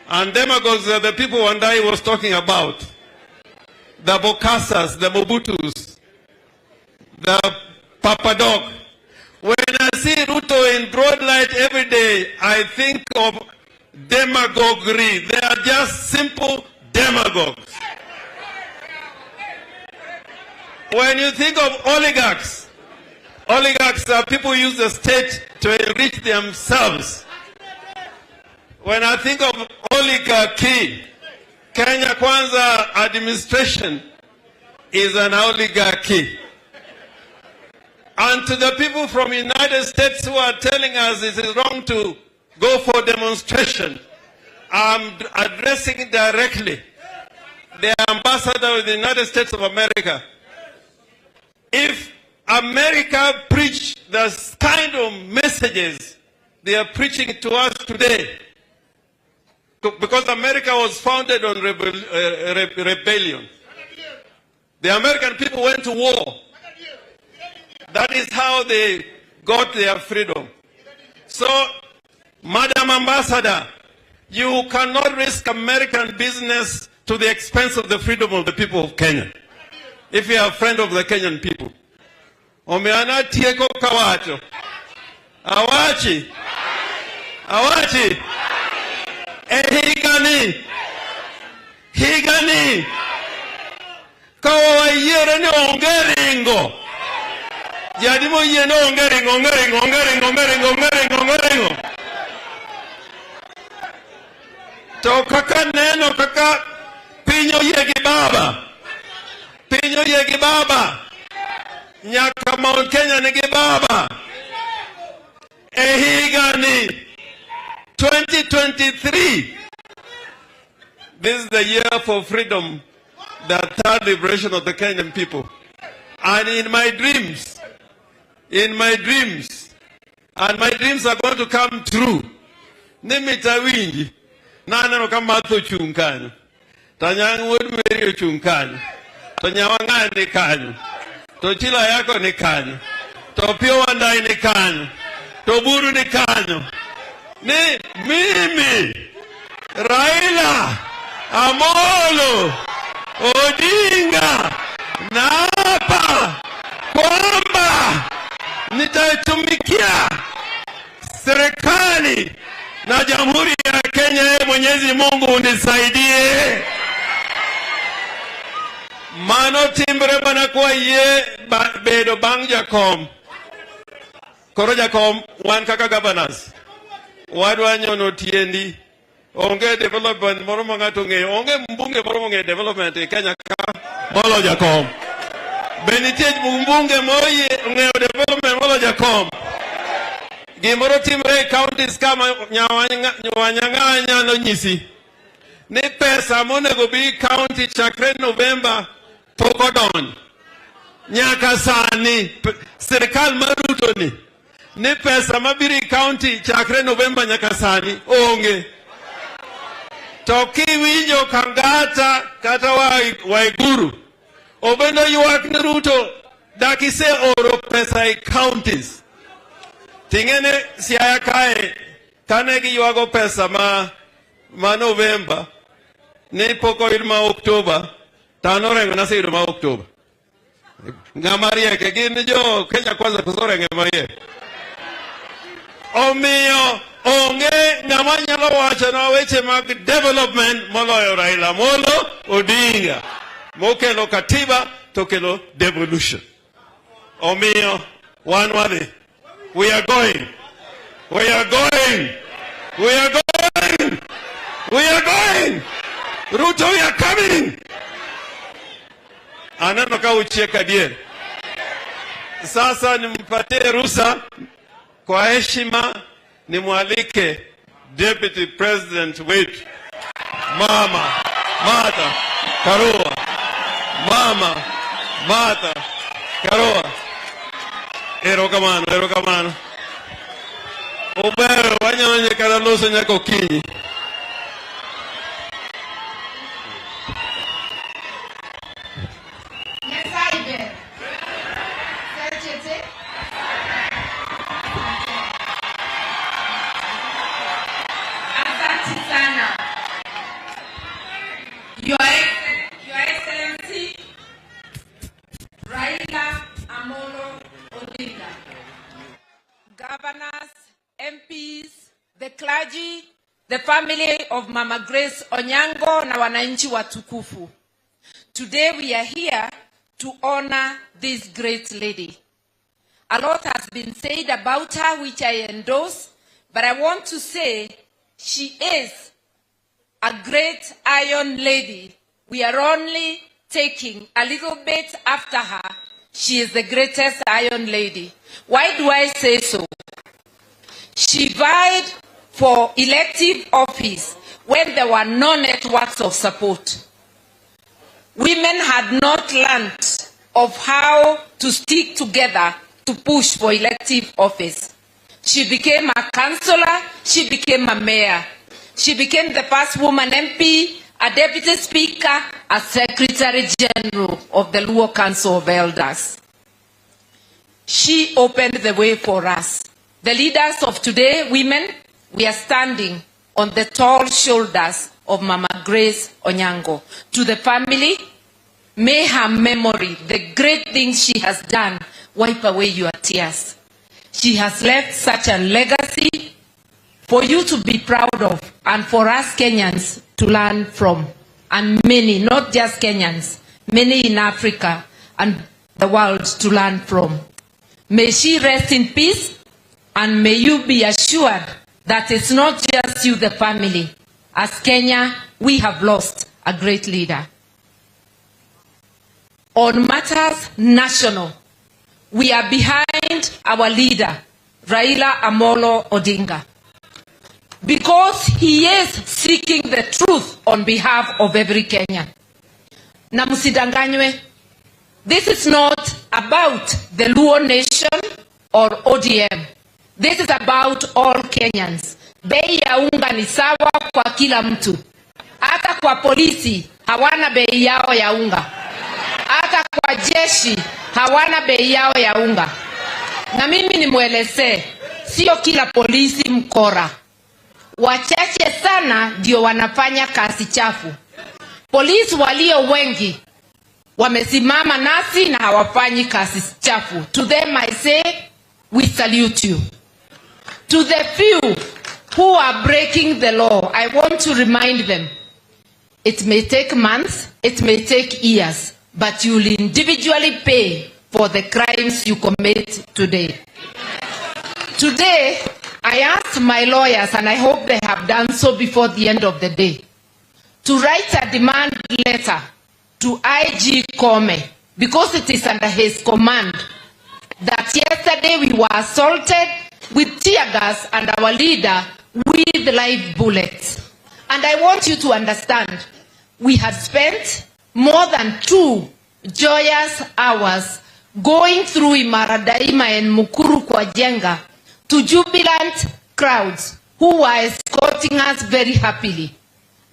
and demagogues are the people Wandai was talking about, the Bokasas, the Mobutus, the Papa Dog. When I see Ruto in broad light every day, I think of demagoguery. They are just simple demagogues. When you think of oligarchs, oligarchs are people who use the state to enrich themselves. When I think of oligarchy, Kenya Kwanza administration is an oligarchy. And to the people from the United States who are telling us it is wrong to go for demonstration, I'm addressing directly the ambassador of the United States of America. If America preached the kind of messages they are preaching to us today, because America was founded on rebellion. The American people went to war. That is how they got their freedom. So, Madam Ambassador, you cannot risk American business to the expense of the freedom of the people of Kenya. If you are a friend of the Kenyan people. Omeana tieko kawacho. Awachi. Awachi. Higani. Kawa yere ne ongeringo. Yadimo yene ongeringo. To kaka neno kaka pinyo yegi baba. Nyaka Mount Kenya nigi baba. Ehigani 2023. This is the year for freedom, the third liberation of the Kenyan people. And in my dreams, and my dreams are going to come true. Nimita wingi, nana no kama to chunkani. Tanyang would marry chunkani. to Nyawanga ni kanyo, to Chila yako ni kanyo, to Pio Wandai ni kanyo, to Buru ni kanyo. Ni mimi Raila Amolo Odinga naapa kwamba nitatumikia serikali na Jamhuri ya Kenya. Mwenyezi Mungu unisaidie. Mano timbre bana kwa ye bedo bang Jakom. Koro Jakom wan kaka governors. Wadwa nyono tiendi. Onge development moro mangato nge. Onge mbunge moro nge development e Kenya ka molo Jakom. Benitiej mbunge moye nge development molo Jakom. Gimoro timre counties kama Nyawanyanga no nyisi. Ni pesa monego bi county chakre November pokodon. Nyaka sani serikal maruto ni pesa mabiri county chakre November nyaka sani onge. Toki winjo Kangata kata Waiguru. Obendo yuak ni Ruto dakise oro pesa e counties. Tingene Siaya kae kane gi yuago pesa ma November ne poko irma October tano rengo na seido ma October ngamarie ke gin jo Kenya kwanza kusore ngemarie omiyo onge ngama nyalo wacho na weche mag development moloyo Raila Molo Odinga mokelo katiba to kelo devolution. Omiyo wan wale. We are going. We are going. We are going. We are going. Ruto, we are coming. Anano ka ucheka dier. Sasa nimpatie ruhusa kwa heshima nimwalike Deputy President wetu Mama Martha Karua. Mama Martha Karua. Erokamano, erokamano. Obero, wanyonye kada loso nyako kinyi. Nesaibe. Sechete. Asante sana. Your Excellency, Raila Amolo Odinga, governors, MPs, the clergy, the family of Mama Grace Onyango na wananchi watukufu. Today we are here to honor this great lady. A lot has been said about her, which I endorse, but I want to say she is a great iron lady. We are only taking a little bit after her. She is the greatest iron lady. Why do I say so? She vied for elective office when there were no networks of support. Women had not learned of how to stick together to push for elective office. She became a councillor, she became a mayor. She became the first woman MP, a deputy speaker, a secretary general of the Luo Council of Elders. She opened the way for us. The leaders of today, women, we are standing on the tall shoulders of Mama Grace Onyango. To the family, may her memory, the great things she has done, wipe away your tears. She has left such a legacy for you to be proud of and for us Kenyans to learn from. And many, not just Kenyans, many in Africa and the world to learn from. May she rest in peace, and may you be assured that it's not just you, the family. As Kenya, we have lost a great leader. On matters national, we are behind our leader, Raila Amolo Odinga, because he is seeking the truth on behalf of every Kenyan. Na msidanganywe, this is not about the Luo nation or ODM. This is about all Kenyans. Bei ya unga ni sawa kwa kila mtu. Hata kwa polisi hawana bei yao ya unga. wa jeshi hawana bei yao ya unga. Na mimi nimwelezee, sio kila polisi mkora. Wachache sana ndio wanafanya kazi chafu. Polisi walio wengi wamesimama nasi na hawafanyi kazi chafu. To them I say, we salute you. To the few who are breaking the law, I want to remind them, it may take months, it may take years, but you will individually pay for the crimes you commit today. Today, I asked my lawyers, and I hope they have done so before the end of the day, to write a demand letter to IG Kome, because it is under his command, that yesterday we were assaulted with tear gas and our leader with live bullets. And I want you to understand, we had spent more than 2 joyous hours going through Imara Daima and Mukuru kwa Jenga to jubilant crowds who were escorting us very happily.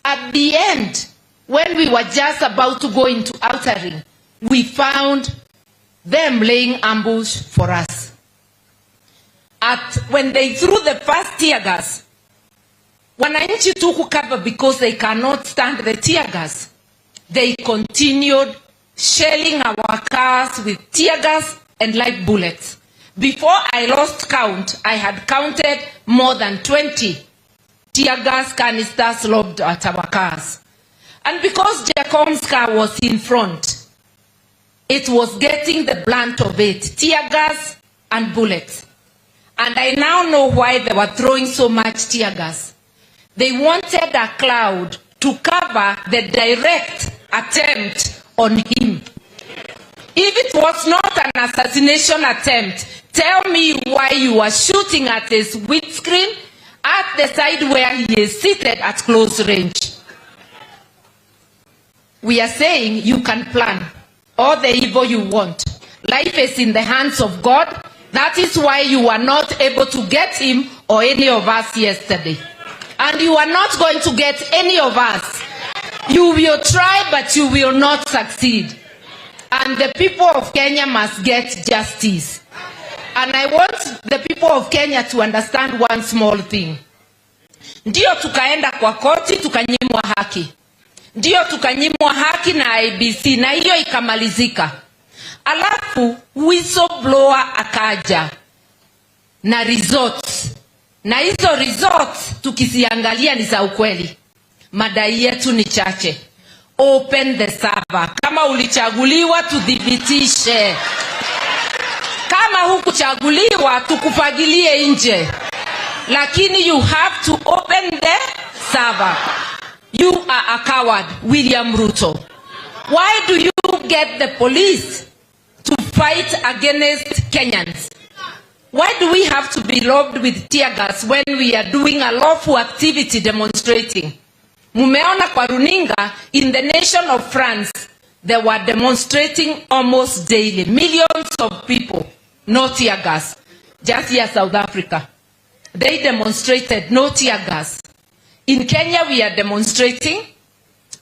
At the end, when we were just about to go into outer ring, we found them laying ambush for us. When they threw the first tear gas, wananchi took cover because they cannot stand the tear gas. They continued shelling our cars with tear gas and live bullets. Before I lost count, I had counted more than 20 tear gas canisters lobbed at our cars. And because Jacom's car was in front, it was getting the brunt of it, tear gas and bullets. And I now know why they were throwing so much tear gas. They wanted a cloud to cover the direct attempt on him. If it was not an assassination attempt, tell me why you are shooting at his windscreen at the side where he is seated at close range. We are saying you can plan all the evil you want. Life is in the hands of God. That is why you were not able to get him or any of us yesterday. And you are not going to get any of us. You will try, but you will not succeed. And the people of Kenya must get justice. And I want the people of Kenya to understand one small thing. Ndio tukaenda kwa koti tukanyimwa haki. Ndio tukanyimwa haki na IBC na hiyo ikamalizika. Alafu whistleblower akaja na results. Na hizo results tukisiangalia ni za ukweli. Madai yetu ni chache. Open the server. Kama ulichaguliwa tudhibitishe. Kama hukuchaguliwa tukufagilie nje. Lakini you have to open the server. You are a coward, William Ruto. Why do you get the police to fight against Kenyans? Why do we have to be robbed with tear gas when we are doing a lawful activity demonstrating? Mumeona kwa runinga, in the nation of France, they were demonstrating almost daily. Millions of people, no tear gas. Just here, South Africa. They demonstrated no tear gas. In Kenya, we are demonstrating.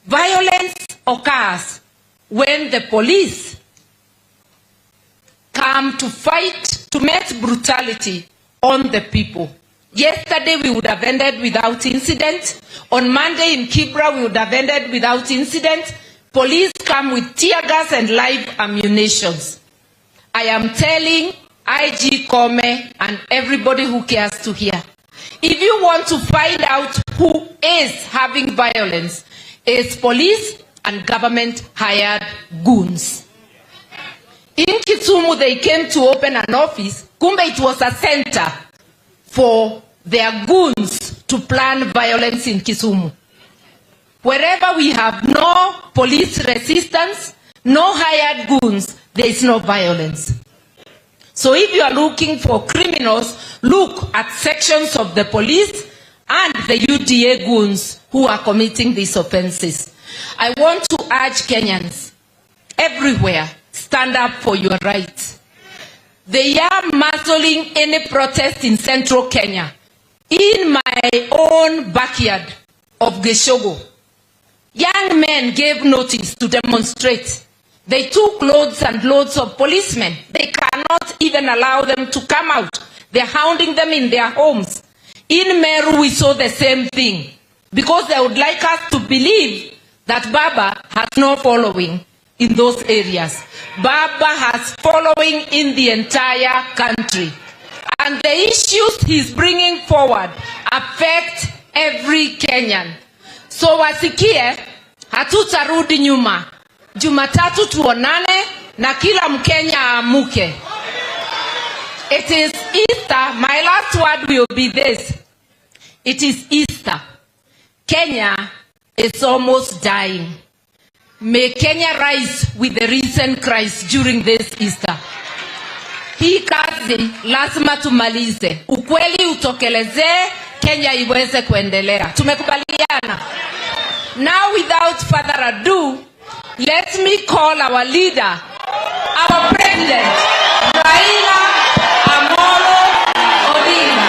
Violence occurs when the police come to fight, to meet brutality on the people. Yesterday, we would have ended without incident. On Monday in Kibra, we would have ended without incident. Police come with tear gas and live ammunitions. I am telling IG Kome and everybody who cares to hear, if you want to find out who is having violence, it's police and government hired goons. In Kisumu, they came to open an office. Kumbe, it was a center for their goons to plan violence in Kisumu. Wherever we have no police resistance, no hired goons, there is no violence. So if you are looking for criminals, look at sections of the police and the UDA goons who are committing these offenses. I want to urge Kenyans everywhere, stand up for your rights. They are muzzling any protest in central Kenya. In my own backyard of Geshogo, young men gave notice to demonstrate. They took loads and loads of policemen. They cannot even allow them to come out. They're hounding them in their homes. In Meru, we saw the same thing, because they would like us to believe that Baba has no following in those areas. Baba has following in the entire country. And the issues he's bringing forward affect every Kenyan. So wasikie, hatutarudi nyuma. Jumatatu tuonane na kila Mkenya amuke. It is Easter. My last word will be this. It is Easter. Kenya is almost dying. May Kenya rise with the risen Christ during this Easter. Hii kazi lazima tumalize. Ukweli utokeleze, Kenya iweze kuendelea. Tumekubaliana. Now, without further ado, let me call our leader, our president, Raila Amolo Odinga.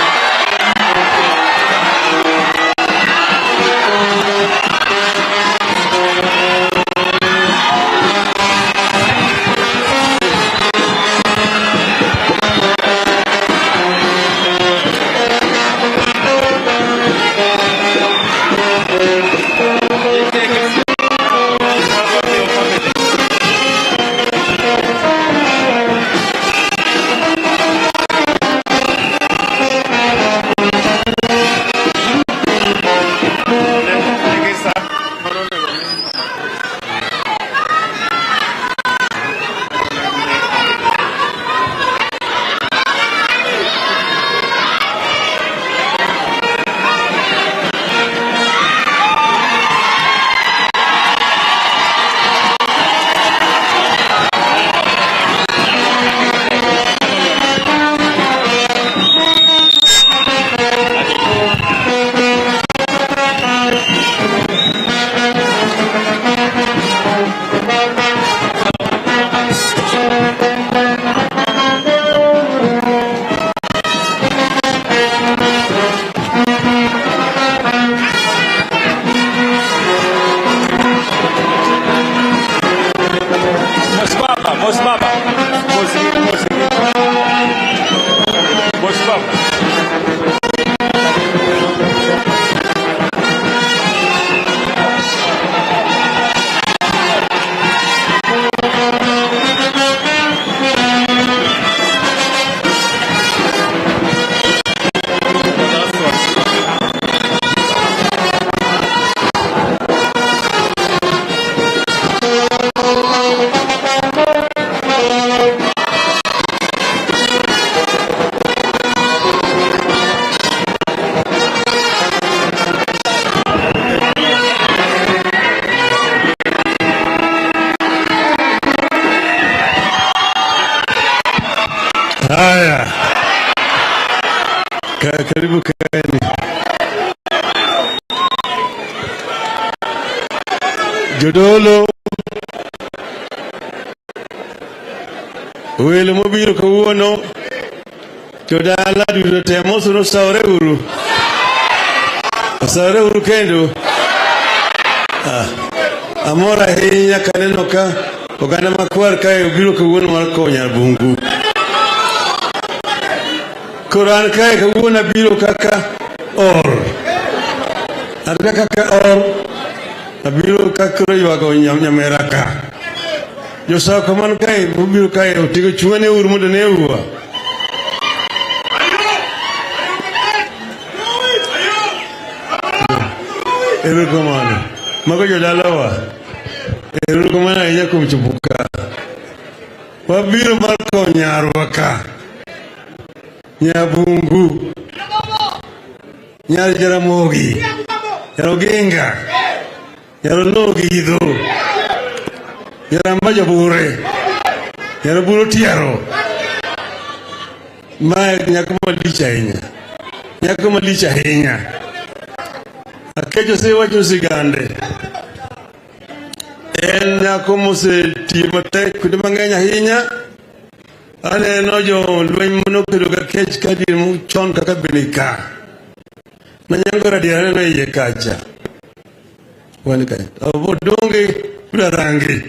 Haya, karibu kaeni. Jodolo wele mobiro kawuono jodala duto temo suno saore uru kendo. Amora ahinya kaneno ka oganda makwar kae obiro kawuono mar konya bungu. Koran kae kawuono biro kaka or. Arka kaka or. Abiro kaka ywago nyamera ka. Josa kaman kae biro kae otigo chuane uru mondo ne uwa. Ero komano. Mago jodalawa. Ero komano ahinya kuom chopoka. Wabiro mar konyarwa ka. Nyabungu, Jaramogi, Yarogenga, Yaronogido, Yarambajabure, Yaraburo Tiaro. Mike Nyakuma Licha. Akejo se wacho sigande. En Nyakomo se timate kudimangenya ahinya. Ane nojo lweny monokedo ga kech kadir muchon kaka benika. Nanyangora diare na iye kacha. Wani kai. Abo donge udarangi.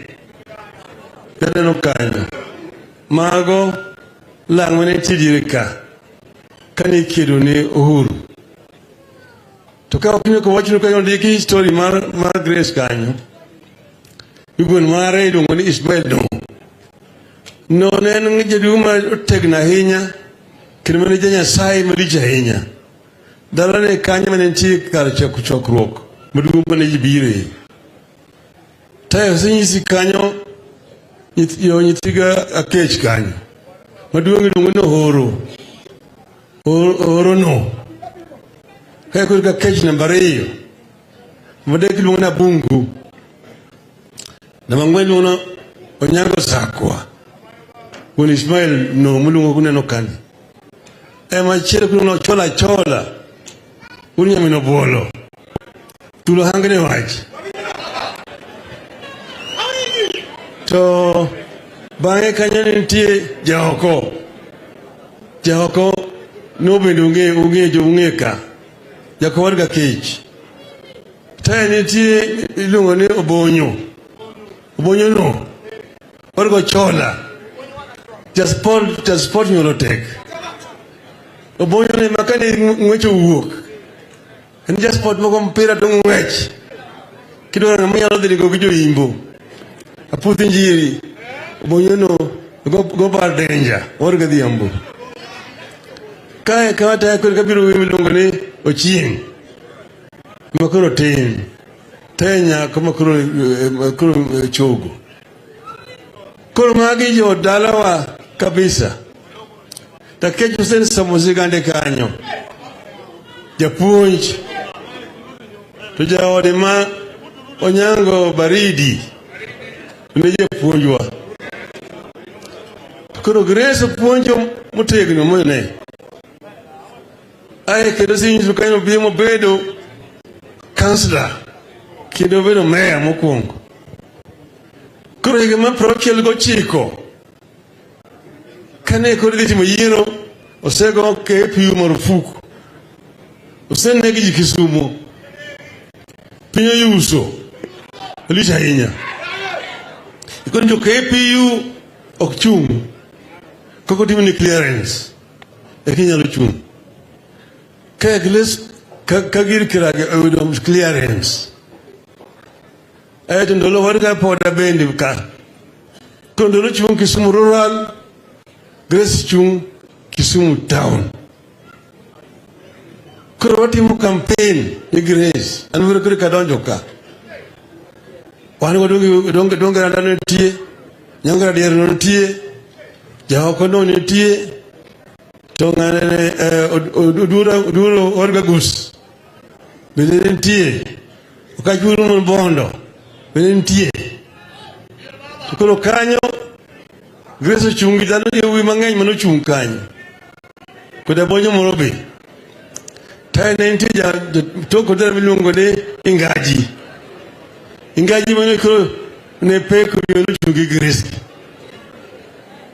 Janeno kanyo. Mago lang'one tidirika. Kani kido ni Uhuru. To ka okine ko wachno kanyo ndiki story mar Grace kanyo. Igon mare iluongo ni Ismail no. No en jaduma otegna ahinya. Kendo mane Nyasaye malich ahinya. Dalane kanyo mane nitie kar chokruok. Maduong' mane ji bire. Tayo senyisi kanyo nyithiga akech kanyo. Maduong' iluongo ni Horo no. Kaya kuri ka kech namba 2. Madek iluongo na Bungu. Namba 4 iluongo Onyango Sakwa. Won Ismail no mulungo kuneno kani. Ema chere kuno chola. Unya mino bolo. Tulo hangane wachi. To bange kanya nitie Jaoko no bende unge ka. Jakowar ga kech. Tae nitie iluongo ni Obonyo no. Orgo chola. Jasport nyorotek. Obonyo ne makane ngwecho wuok. En jasport moko mpira to ngwech. Kidwaro ng'ama nyalo dhi go gi joimbo. Aputhi njiri. Obonyo no go bar danger. Orgo dhiambo. Kae kawata kuri kabiro miluongo ni Ochieng. Makoro tin. Tenya kama kuro chogo. Koro magi jo dalawa kabisa. Takecho sen samuzigande kanyo. Japuonj. To jaode ma Onyango Baridi. Ne japuonjwa. Koro Grace puonjo motegno mone. Ai kendo sinyiso kanyo bimo bedo kansla. Kendo bedo meya mokwongo. Koro higa ma 69 kane koro dhi timo yiero osego KPU marufuku. Osenegi ji Kisumo. Piny oyuso. Olich ahinya. Koro jo KPU ok chung. Koko timo ni clearance. Ekinyalo chung. Kagir kirage oyudo clearance. Ayo ndolo warga poda bendi ka. Kondolo chung Kisumu rural. Grace chung Kisumu town. Kuro watimu campaign ni Grace. Anwere kuri kadonjo ka. Wani donge randano nitie. Nyangara diero nitie. Jaoko no nitie. Tongane uduro warga gus. Bede nitie. Ukajuru mbondo. Bede nitie. Kuro kanyo Grace chungi dano yewi mang'eny mano chung kanyo. Koda bonyo morobe. Tae ne nitie toko dara miluongo ni Ingaji mano kuro ne peko yolo chungi Grace.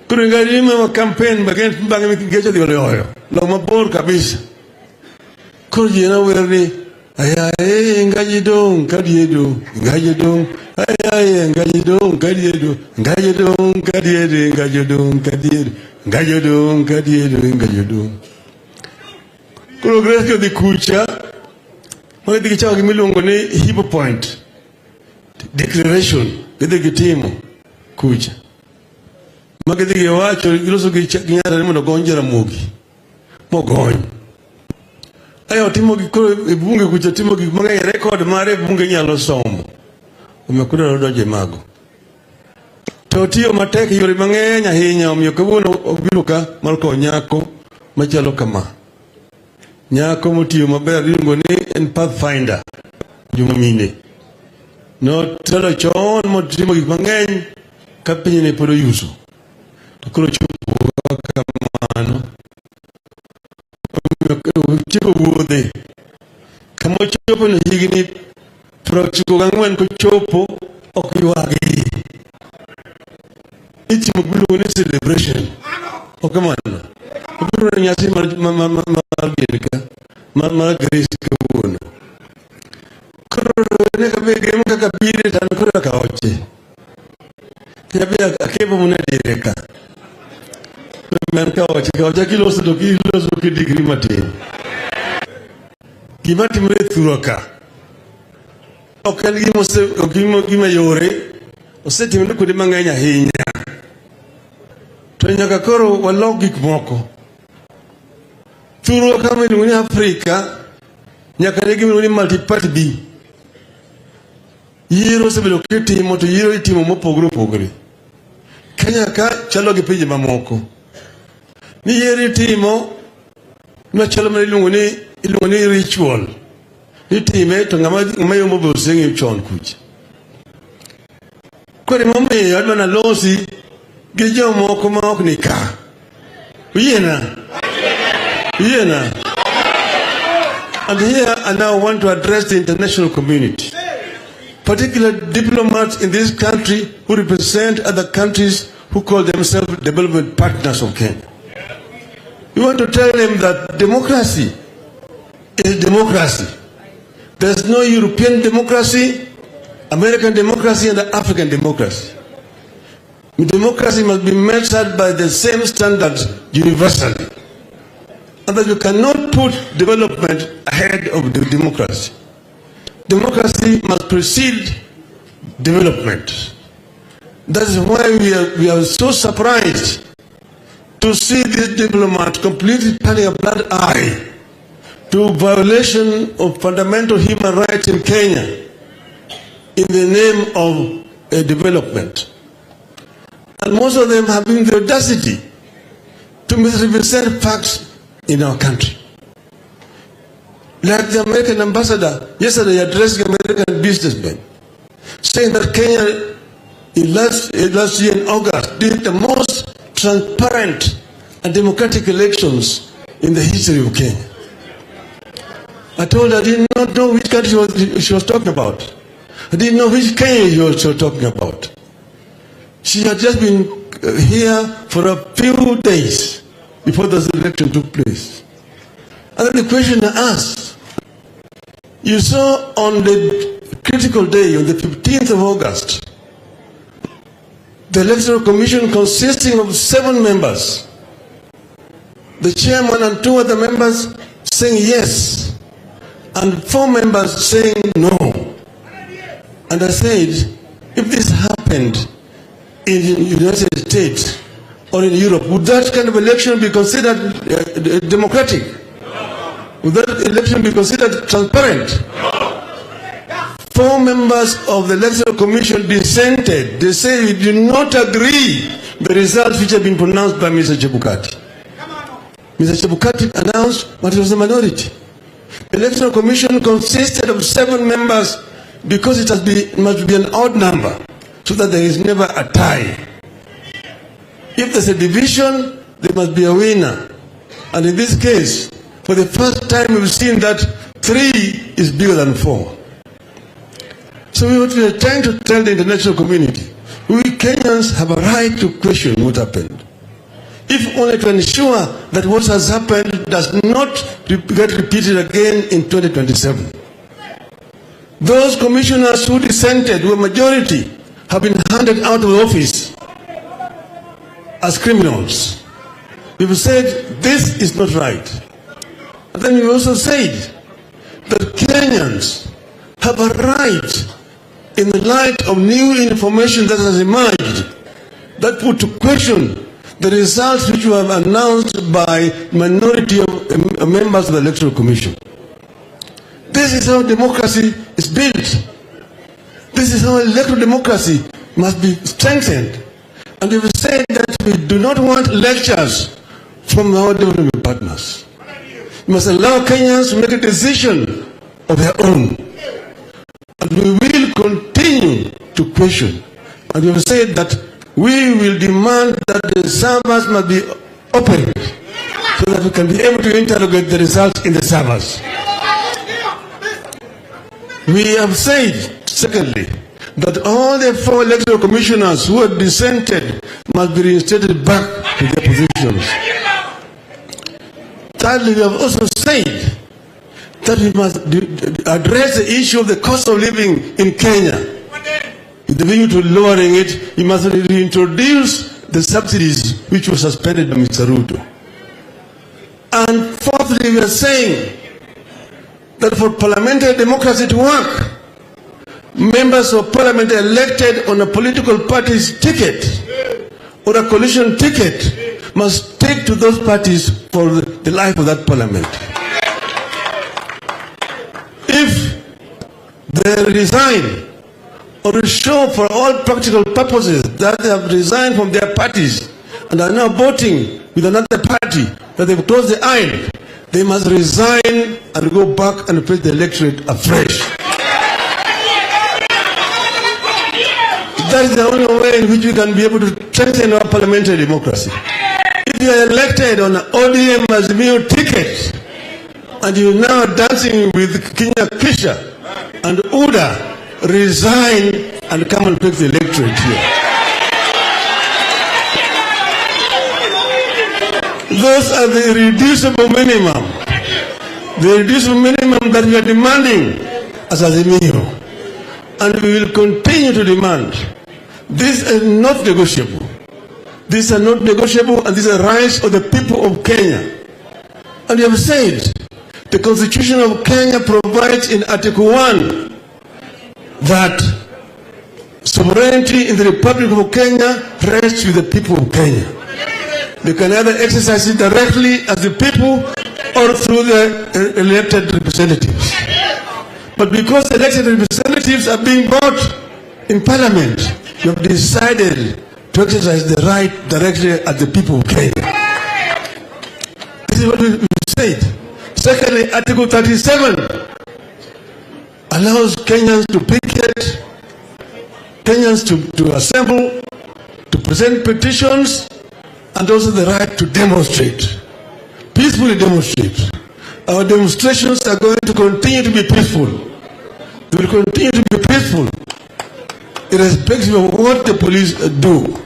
Kuro Ingaji ma campaign bange migecho di oyo. Lo mabor kabisa. Kuro jena werni ayaye Ingaji dong kadiedo. Ingaji dong. Ayaye Ingaji dong kadiedo. Ingaji dong kadiedo. Ingaji dong kadiedo. Ingaji dong kadiedo. Ingaji dong. Kuro Grace di kucha. Mwana diki chawa kimilungo ni Hippo Point Declaration. Gede gitimo kucha. Magede gewacho iloso ginyara nimo nogonjera mugi. Mogony. Ayo timo gikoro bunge kucha timo gik mang'eny record mare bunge nyalo somo. Umekuda rodoje mago. To tiyo matek yore mang'eny ahinya omiyo kawuono obiro ka mar ko nyako machalo kama. Nyako motiyo maber iluongo ni en pathfinder. Joma mine. No telo chon motimo gik mang'eny ka piny ne pod oyuso. To koro chopo kamano. Chico wuodhe. Kamo chopo no higni 94 kochopo ok ywagi. Itimo gimiluongo ni celebration. Ok mano. Obiro nyasi mar Grace kawuono. Koro ne kabege kaka bire tan koro ka oche. Yabe akepo muna direka. Mereka wacha kilo ki degree mati. Kimati mre thuroka. Okal gi mose gima yore. Oseti mne kude manganya hinya. To nyaka koro walok gik moko. Thuroka mni Afrika nyaka ne gima ni multi party bi. Yiro sebedo kitimo to yiro itimo mopogore. Kenya ka chalo gi pinje mamoko. Ni yiri timo na chalo ma ilungo ni ritual. Ni time to ngama yomo bo sengi chon kuch. Kore momiyo adwana losi gi jomoko ma ok ni ka. Uyena. And here I now want to address the international community, particularly diplomats in this country who represent other countries who call themselves development partners of Kenya. We want to tell them that democracy is democracy. There's no European democracy, American democracy, and African democracy. Democracy must be measured by the same standards universally. And that you cannot put development ahead of the democracy. Democracy must precede development. That is why we are so surprised to see this diplomat completely turning a blind eye to violation of fundamental human rights in Kenya in the name of development. And most of them have been the audacity to misrepresent facts in our country. Like the American ambassador yesterday addressing American businessmen, saying that Kenya in last year in August did the most transparent and democratic elections in the history of Kenya. I told her I did not know which country she was talking about. I didn't know which Kenya she was talking about. She had just been here for a few days before the election took place. And then the question I asked, you saw on the critical day, on the 15th of August, the Electoral Commission consisting of 7 members, the chairman and 2 other members saying yes, and 4 members saying no. And I said, if this happened in the United States or in Europe, would that kind of election be considered democratic? Would that election be considered transparent? 4 members of the Electoral Commission dissented. They say we do not agree the results which have been pronounced by Mr. Chebukati. Mr. Chebukati announced, but it was a minority. The Electoral Commission consisted of 7 members because it must be an odd number so that there is never a tie. If there's a division, there must be a winner. And in this case, for the first time we've seen that 3 is bigger than 4. So we are trying to tell the international community, we Kenyans have a right to question what happened. If only to ensure that what has happened does not get repeated again in 2027. Those commissioners who dissented, who were majority, have been handed out of office as criminals. We've said this is not right. And then we also said that Kenyans have a right, in the light of new information that has emerged, that put to question the results which were announced by minority of members of the Electoral Commission. This is how democracy is built. This is how electoral democracy must be strengthened. And we've said that we do not want lectures from our development partners. We must allow Kenyans to make a decision of their own. And we will continue to question. And we have said that we will demand that the servers must be opened so that we can be able to interrogate the results in the servers. We have said, secondly, that all the 4 electoral commissioners who have dissented must be reinstated back to their positions. Thirdly, we have also said that we must address the issue of the cost of living in Kenya. with the view to lowering it, you must reintroduce the subsidies which were suspended by Mr. Ruto. And fourthly, we are saying that for parliamentary democracy to work, members of parliament elected on a political party's ticket or a coalition ticket must take to those parties for the life of that parliament. If they resign or show for all practical purposes that they have resigned from their parties and are now voting with another party, that they've closed the aisle, they must resign and go back and face the electorate afresh. That is the only way in which we can be able to strengthen our parliamentary democracy. If you are elected on an ODM as a mere ticket, and you are now dancing with Kenya Kisha and Uda, resign and come and take the electorate here. Those are the irreducible minimum. The irreducible minimum that we are demanding as Azimio. And we will continue to demand. These are not negotiable. These are not negotiable, and these are rights of the people of Kenya. And we have said, the Constitution of Kenya provides in Article 1 that sovereignty in the Republic of Kenya rests with the people of Kenya. They can either exercise it directly as the people or through the elected representatives. But because elected representatives are being bought in Parliament, you have decided to exercise the right directly at the people of Kenya. This is what we said. Secondly, Article 37 allows Kenyans to picket, Kenyans to assemble, to present petitions, and also the right to demonstrate, peacefully demonstrate. Our demonstrations are going to continue to be peaceful. They will continue to be peaceful, irrespective of what the police do,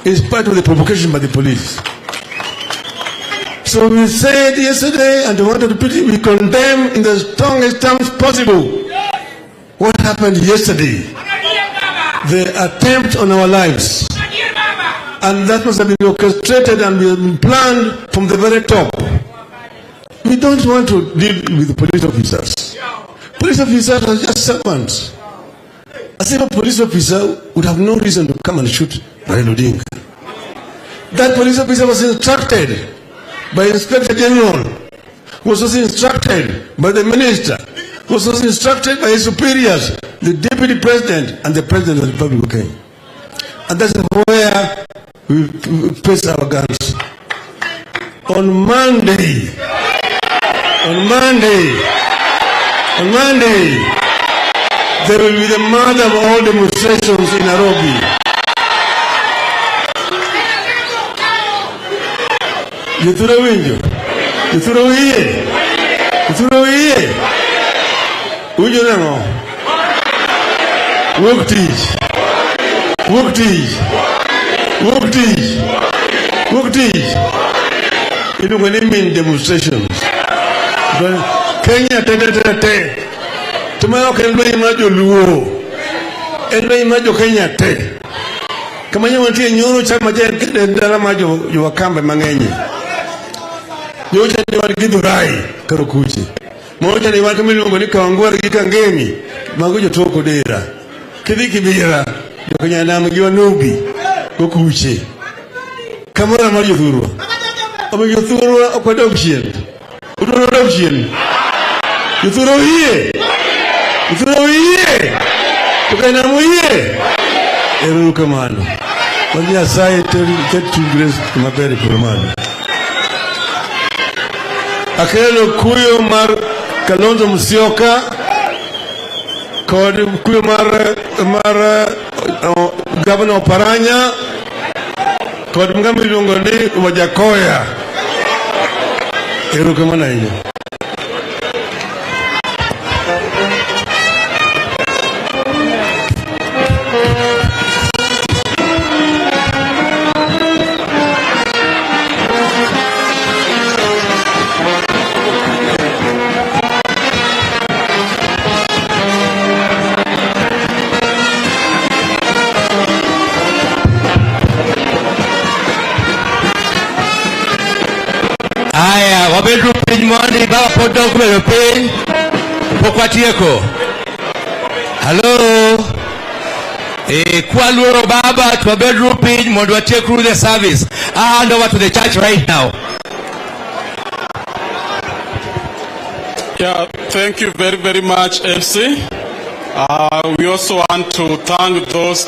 in spite of the provocation by the police. So we said yesterday, and I want to repeat it, we condemn in the strongest terms possible what happened yesterday, the attempt on our lives. And that must have been orchestrated and been planned from the very top. We don't want to deal with the police officers. Police officers are just servants. A civil police officer would have no reason to come and shoot Raila Odinga. That police officer was instructed by Inspector General, was also instructed by the Minister, was also instructed by his superiors, the Deputy President and the President of the Republic of Kenya. And that's where we place our guns. On Monday, there will be the mother of all demonstrations in Nairobi. Yithuro winjo? Yithuro wiye? Yithuro wiye? Winjo nang'o? Wuok tich. Wuok tich. Wuok tich. Wuok tich. Iluongo ni mean demonstrations. Kenya te. Tuma ok en lweny mar joluo. En lweny mar jo Kenya te. Kama nyawa nitie nyoro chama jen kende ndala mar jo Wakamba mang'eny. Nyocha ni wan Githurai karo kuche. Moja ni wan kamiluongo ni Kawangware gi Kangemi. Mago jotoko dera. Kidhi Kibira. Jo Kenya nam gi Wanubi. Go kuche. Kamora mar jothurwa. Omo jothurwa ok wadog chien. Udwaro dog chien. Jothurwa iye. Jothurwa iye. To Kenya mo iye. Ero kamano. Wani Nyasaye tet tugres maber por mano. Akelo kuyo mar Kalonzo Musyoka kod kuyo mar Governor Paranya kod ng'ama iluongo ni Wajakoya. Erokamano ahinya. Aya, wabedru piny mondi baba pod dok bedo piny. Pok watieko. Hello. Kwa luoro baba to bedru piny mondo watiek through the service. I hand over to the church right now. Yeah, thank you very, very much, MC. We also want to thank those